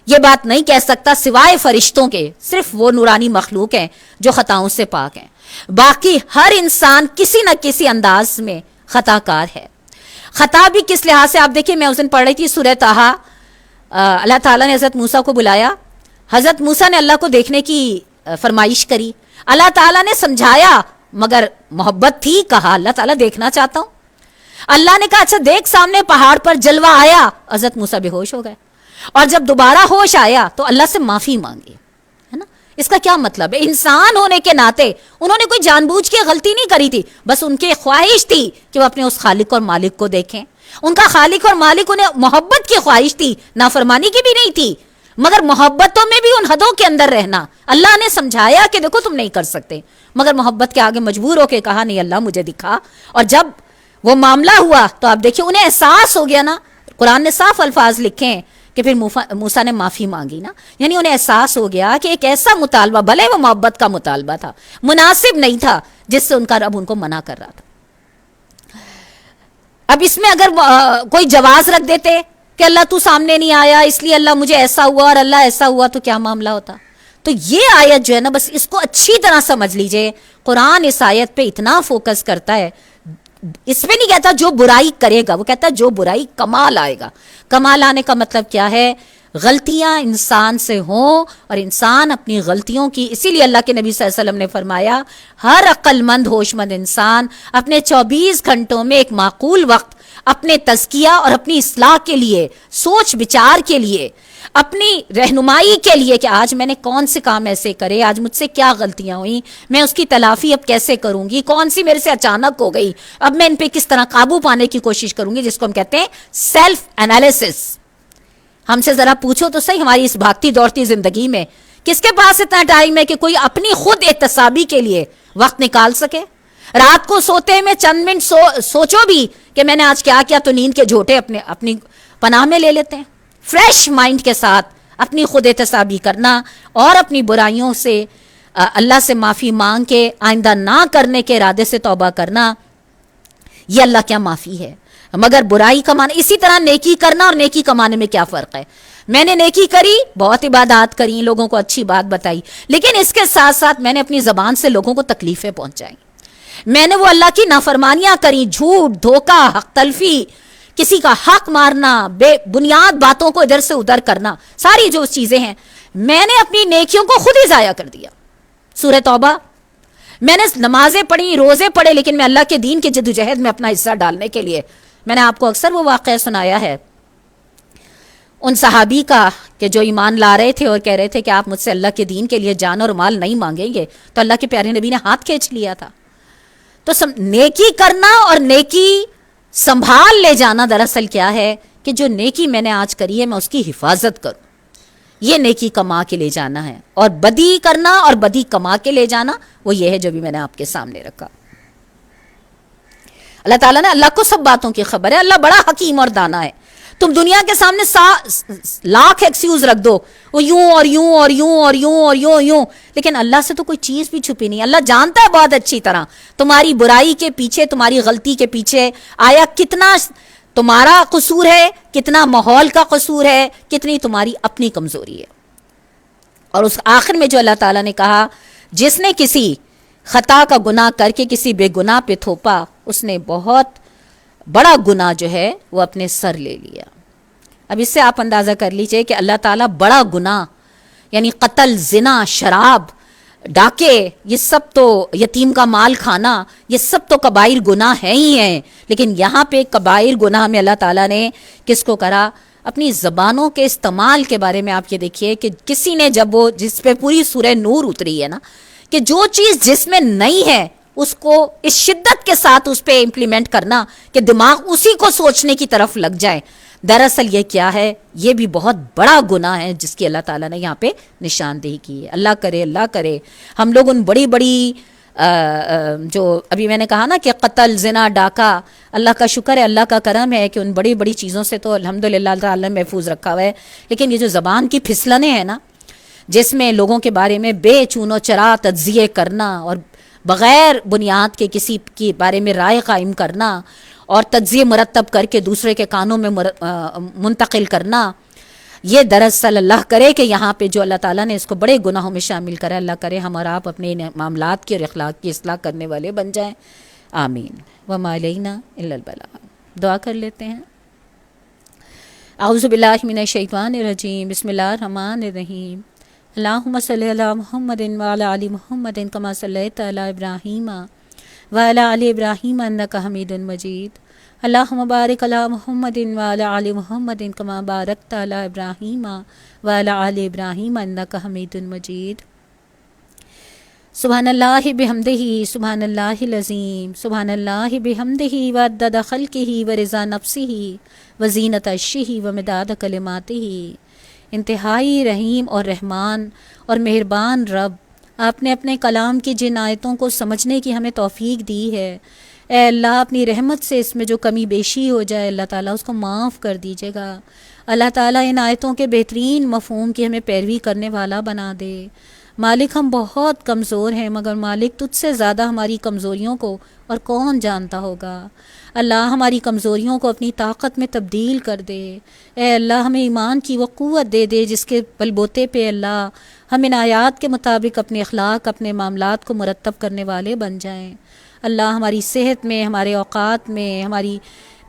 یہ بات نہیں کہہ سکتا سوائے فرشتوں کے، صرف وہ نورانی مخلوق ہیں جو خطاؤں سے پاک ہیں. باقی ہر انسان کسی نہ کسی انداز میں خطا کار ہے. خطا بھی کس لحاظ سے، آپ دیکھیے میں اس دن پڑھ رہی تھی سورہ طٰہٰ، اللہ تعالیٰ نے حضرت موسیٰ کو بلایا. حضرت موسیٰ نے اللہ کو دیکھنے کی فرمائش کری، اللہ تعالیٰ نے سمجھایا، مگر محبت تھی، کہا اللہ تعالیٰ دیکھنا چاہتا ہوں. اللہ نے کہا اچھا دیکھ، سامنے پہاڑ پر جلوہ آیا، حضرت موسیٰ بے ہوش ہو گئے، اور جب دوبارہ ہوش آیا تو اللہ سے معافی مانگی. ہے نا، اس کا کیا مطلب ہے؟ انسان ہونے کے ناطے انہوں نے کوئی جان بوجھ کے غلطی نہیں کری تھی، بس ان کی خواہش تھی کہ وہ اپنے اس خالق اور مالک کو دیکھیں. ان کا خالق اور مالک انہیں محبت کی خواہش تھی، نافرمانی کی بھی نہیں تھی، مگر محبتوں میں بھی ان حدوں کے اندر رہنا. اللہ نے سمجھایا کہ دیکھو تم نہیں کر سکتے، مگر محبت کے آگے مجبور ہو کے کہا نہیں اللہ مجھے دکھا. اور جب وہ معاملہ ہوا تو آپ دیکھیے انہیں احساس ہو گیا نا، قرآن نے صاف الفاظ لکھے ہیں کہ پھر موسیٰ نے معافی مانگی نا، یعنی انہیں احساس ہو گیا کہ ایک ایسا مطالبہ، بھلے وہ محبت کا مطالبہ تھا، مناسب نہیں تھا، جس سے ان کا رب ان کو منع کر رہا تھا. اب اس میں اگر کوئی جواز رکھ دیتے کہ اللہ تو سامنے نہیں آیا اس لیے اللہ مجھے ایسا ہوا اور اللہ ایسا ہوا، تو کیا معاملہ ہوتا؟ تو یہ آیت جو ہے نا، بس اس کو اچھی طرح سمجھ لیجئے. قرآن اس آیت پہ اتنا فوکس کرتا ہے، اس پہ نہیں کہتا جو برائی کرے گا، وہ کہتا ہے جو برائی کما لائے گا. کما لانے کا مطلب کیا ہے؟ غلطیاں انسان سے ہوں اور انسان اپنی غلطیوں کی، اسی لیے اللہ کے نبی صلی اللہ علیہ وسلم نے فرمایا ہر عقل مند ہوش مند انسان اپنے 24 گھنٹوں میں ایک معقول وقت اپنے تزکیہ اور اپنی اصلاح کے لیے، سوچ بچار کے لیے، اپنی رہنمائی کے لیے کہ آج میں نے کون سے کام ایسے کرے، آج مجھ سے کیا غلطیاں ہوئیں، میں اس کی تلافی اب کیسے کروں گی، کون سی میرے سے اچانک ہو گئی، اب میں ان پہ کس طرح قابو پانے کی کوشش کروں گی، جس کو ہم کہتے ہیں سیلف انالیسس. ہم سے ذرا پوچھو تو صحیح، ہماری اس بھاگتی دوڑتی زندگی میں کس کے پاس اتنا ٹائم ہے کہ کوئی اپنی خود احتسابی کے لیے وقت نکال سکے؟ رات کو سوتے میں چند منٹ سوچو بھی کہ میں نے آج کیا کیا، تو نیند کے جھوٹے اپنی پناہ میں لے لیتے ہیں. فریش مائنڈ کے ساتھ اپنی خود احتسابی کرنا اور اپنی برائیوں سے اللہ سے معافی مانگ کے آئندہ نہ کرنے کے ارادے سے توبہ کرنا، یہ اللہ کیا معافی ہے. مگر برائی کمانا، اسی طرح نیکی کرنا اور نیکی کمانے میں کیا فرق ہے؟ میں نے نیکی کری، بہت عبادات کری، لوگوں کو اچھی بات بتائی، لیکن اس کے ساتھ ساتھ میں نے اپنی زبان سے لوگوں کو تکلیفیں پہنچائی، میں نے وہ اللہ کی نافرمانیاں کری، جھوٹ، دھوکہ، حق تلفی، کسی کا حق مارنا، بے بنیاد باتوں کو ادھر سے ادھر کرنا، ساری جو چیزیں ہیں، میں نے اپنی نیکیوں کو خود ہی ضائع کر دیا. سورہ توبہ میں نے نمازیں پڑھی، روزے پڑھے، لیکن میں اللہ کے دین کی جدوجہد میں اپنا حصہ ڈالنے کے لیے، میں نے آپ کو اکثر وہ واقعہ سنایا ہے ان صحابی کا کہ جو ایمان لا رہے تھے اور کہہ رہے تھے کہ آپ مجھ سے اللہ کے دین کے لیے جان اور مال نہیں مانگیں گے، تو اللہ کے پیارے نبی نے ہاتھ کھینچ لیا تھا۔ تو نیکی کرنا اور نیکی سنبھال لے جانا دراصل کیا ہے کہ جو نیکی میں نے آج کری ہے میں اس کی حفاظت کروں، یہ نیکی کما کے لے جانا ہے، اور بدی کرنا اور بدی کما کے لے جانا وہ یہ ہے جو بھی میں نے آپ کے سامنے رکھا۔ اللہ تعالیٰ نے، اللہ کو سب باتوں کی خبر ہے، اللہ بڑا حکیم اور دانا ہے۔ تم دنیا کے سامنے لاکھ ایکسکیوز رکھ دو، وہ یوں اور یوں اور یوں اور یوں اور یوں، لیکن اللہ سے تو کوئی چیز بھی چھپی نہیں۔ اللہ جانتا ہے بہت اچھی طرح تمہاری برائی کے پیچھے، تمہاری غلطی کے پیچھے آیا کتنا تمہارا قصور ہے، کتنا ماحول کا قصور ہے، کتنی تمہاری اپنی کمزوری ہے۔ اور اس آخر میں جو اللہ تعالیٰ نے کہا، جس نے کسی خطا کا گناہ کر کے کسی بے گناہ پہ تھوپا، اس نے بہت بڑا گناہ جو ہے وہ اپنے سر لے لیا۔ اب اس سے آپ اندازہ کر لیجئے کہ اللہ تعالیٰ بڑا گناہ، یعنی قتل، زنا، شراب، ڈاکے، یہ سب تو، یتیم کا مال کھانا، یہ سب تو کبائر گناہ ہیں ہی ہیں، لیکن یہاں پہ کبائر گناہ میں اللہ تعالیٰ نے کس کو کرا؟ اپنی زبانوں کے استعمال کے بارے میں آپ یہ دیکھیے کہ کسی نے جب وہ، جس پہ پوری سورہ نور اتری ہے نا، کہ جو چیز جس میں نہیں ہے اس کو اس شدت کے ساتھ اس پہ امپلیمنٹ کرنا کہ دماغ اسی کو سوچنے کی طرف لگ جائے، دراصل یہ کیا ہے؟ یہ بھی بہت بڑا گناہ ہے جس کی اللہ تعالیٰ نے یہاں پہ نشاندہی کی ہے۔ اللہ کرے ہم لوگ ان بڑی بڑی جو ابھی میں نے کہا نا کہ قتل، زنا، ڈاکہ، اللہ کا شکر ہے، اللہ کا کرم ہے کہ ان بڑی بڑی چیزوں سے تو الحمدللہ اللہ تعالیٰ نے محفوظ رکھا ہوا ہے، لیکن یہ جو زبان کی پھسلنیں ہیں نا، جس میں لوگوں کے بارے میں بے چون و چرا تجزیے کرنا اور بغیر بنیاد کے کسی کے بارے میں رائے قائم کرنا اور تجزیے مرتب کر کے دوسرے کے کانوں میں منتقل کرنا، یہ دراصل اللہ کرے کہ یہاں پہ جو اللہ تعالیٰ نے اس کو بڑے گناہوں میں شامل کرا، اللہ کرے ہم اور آپ اپنے معاملات کی اور اخلاق کی اصلاح کرنے والے بن جائیں، آمین۔ وما علینا الا البلاغ۔ دعا کر لیتے ہیں۔ اعوذ باللہ من الشیطان الرجیم، بسم اللہ الرحمن الرحیم۔ اللہم صلی علی محمد وعلی آل محمد کما صلیت علی ابراہیم وعلی آل ابراہیم انک حمید مجید۔ اللہم بارک علی محمد وعلی آل محمد کما بارکت علی ابراہیم وعلی آل ابراہیم انک حمید مجید۔ سبحان اللہ بحمدہ، سبحان اللہ العظیم، سبحان اللہ بحمدہ وعدد خلقہ ورضا نفسہ وزینت عرشہ ومداد کلماتہ۔ انتہائی رحیم اور رحمان اور مہربان رب، آپ نے اپنے کلام کی جن آیتوں کو سمجھنے کی ہمیں توفیق دی ہے، اے اللہ اپنی رحمت سے اس میں جو کمی بیشی ہو جائے اللہ تعالیٰ اس کو معاف کر دیجیے گا۔ اللہ تعالیٰ ان آیتوں کے بہترین مفہوم کی ہمیں پیروی کرنے والا بنا دے۔ مالک ہم بہت کمزور ہیں، مگر مالک تجھ سے زیادہ ہماری کمزوریوں کو اور کون جانتا ہوگا۔ اللہ ہماری کمزوریوں کو اپنی طاقت میں تبدیل کر دے۔ اے اللہ ہمیں ایمان کی وہ قوت دے دے جس کے بل بوتے پہ اللہ ہم ان آیات کے مطابق اپنے اخلاق، اپنے معاملات کو مرتب کرنے والے بن جائیں۔ اللہ ہماری صحت میں، ہمارے اوقات میں، ہماری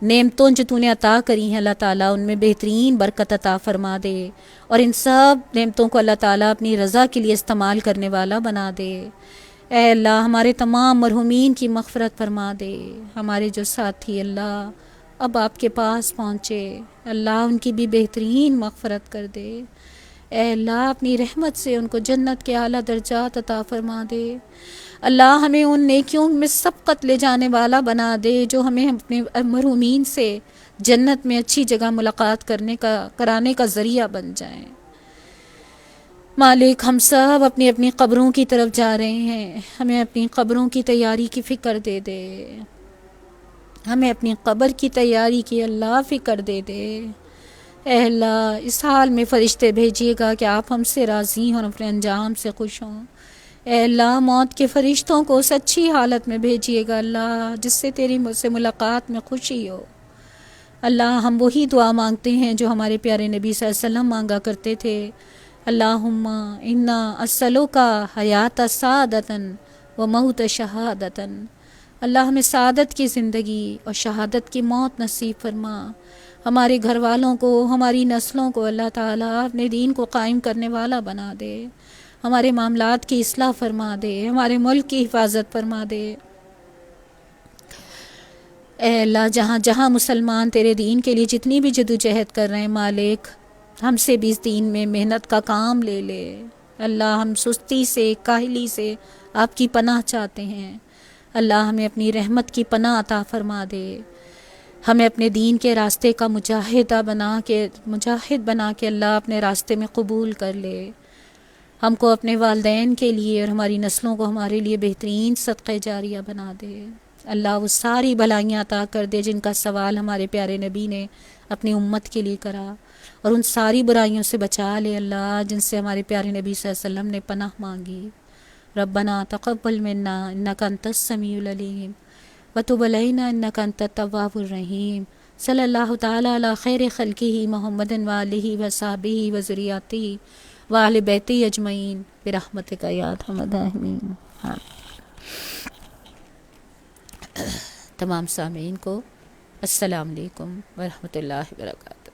نعمتوں جو تو نے عطا کری ہیں اللہ تعالیٰ ان میں بہترین برکت عطا فرما دے، اور ان سب نعمتوں کو اللہ تعالیٰ اپنی رضا کے لیے استعمال کرنے والا بنا دے۔ اے اللہ ہمارے تمام مرحومین کی مغفرت فرما دے۔ ہمارے جو ساتھی اللہ اب آپ کے پاس پہنچے، اللہ ان کی بھی بہترین مغفرت کر دے۔ اے اللہ اپنی رحمت سے ان کو جنت کے اعلیٰ درجات عطا فرما دے۔ اللہ ہمیں ان نیکیوں میں سبقت لے جانے والا بنا دے جو ہمیں اپنے مرحومین سے جنت میں اچھی جگہ ملاقات کرانے کا ذریعہ بن جائیں۔ مالک ہم سب اپنی اپنی قبروں کی طرف جا رہے ہیں، ہمیں اپنی قبروں کی تیاری کی فکر دے دے، ہمیں اپنی قبر کی تیاری کی اللہ فکر دے دے۔ اے اللہ اس حال میں فرشتے بھیجیے گا کہ آپ ہم سے راضی ہوں اور اپنے انجام سے خوش ہوں۔ اے اللہ موت کے فرشتوں کو اس اچھی حالت میں بھیجیے گا اللہ جس سے تیری مجھ سے ملاقات میں خوشی ہو۔ اللہ ہم وہی دعا مانگتے ہیں جو ہمارے پیارے نبی صلی اللہ علیہ وسلم مانگا کرتے تھے، اللہم انا اسألوک حیات سعادتاً و موت شہادتاً۔ اللہ ہمیں سعادت کی زندگی اور شہادت کی موت نصیب فرما۔ ہمارے گھر والوں کو، ہماری نسلوں کو اللہ تعالیٰ اپنے دین کو قائم کرنے والا بنا دے۔ ہمارے معاملات کی اصلاح فرما دے، ہمارے ملک کی حفاظت فرما دے۔ اے اللہ جہاں جہاں مسلمان تیرے دین کے لیے جتنی بھی جدوجہد کر رہے ہیں مالک، ہم سے بھی اس دین میں محنت کا کام لے لے۔ اللہ ہم سستی سے، کاہلی سے آپ کی پناہ چاہتے ہیں۔ اللہ ہمیں اپنی رحمت کی پناہ عطا فرما دے، ہمیں اپنے دین کے راستے کا مجاہد بنا کے اللہ اپنے راستے میں قبول کر لے۔ ہم کو اپنے والدین کے لیے اور ہماری نسلوں کو ہمارے لیے بہترین صدقہ جاریہ بنا دے۔ اللہ وہ ساری بھلائیاں عطا کر دے جن کا سوال ہمارے پیارے نبی نے اپنی امت کے لیے کرا، اور ان ساری برائیوں سے بچا لے اللہ جن سے ہمارے پیارے نبی صلی اللہ علیہ وسلم نے پناہ مانگی۔ ربنا تقبل منا انک انت السمیع العلیم وتب علینا انک انت التواب الرحیم۔ صلی اللہ تعالی علی خیر خلقہ محمد وآلہ وصحبہ وذریاتہ وآل بیتہ اجمعین برحمتک یا ارحم الراحمین۔ تمام سامعین کو السلام علیکم ورحمۃ اللہ وبرکاتہ۔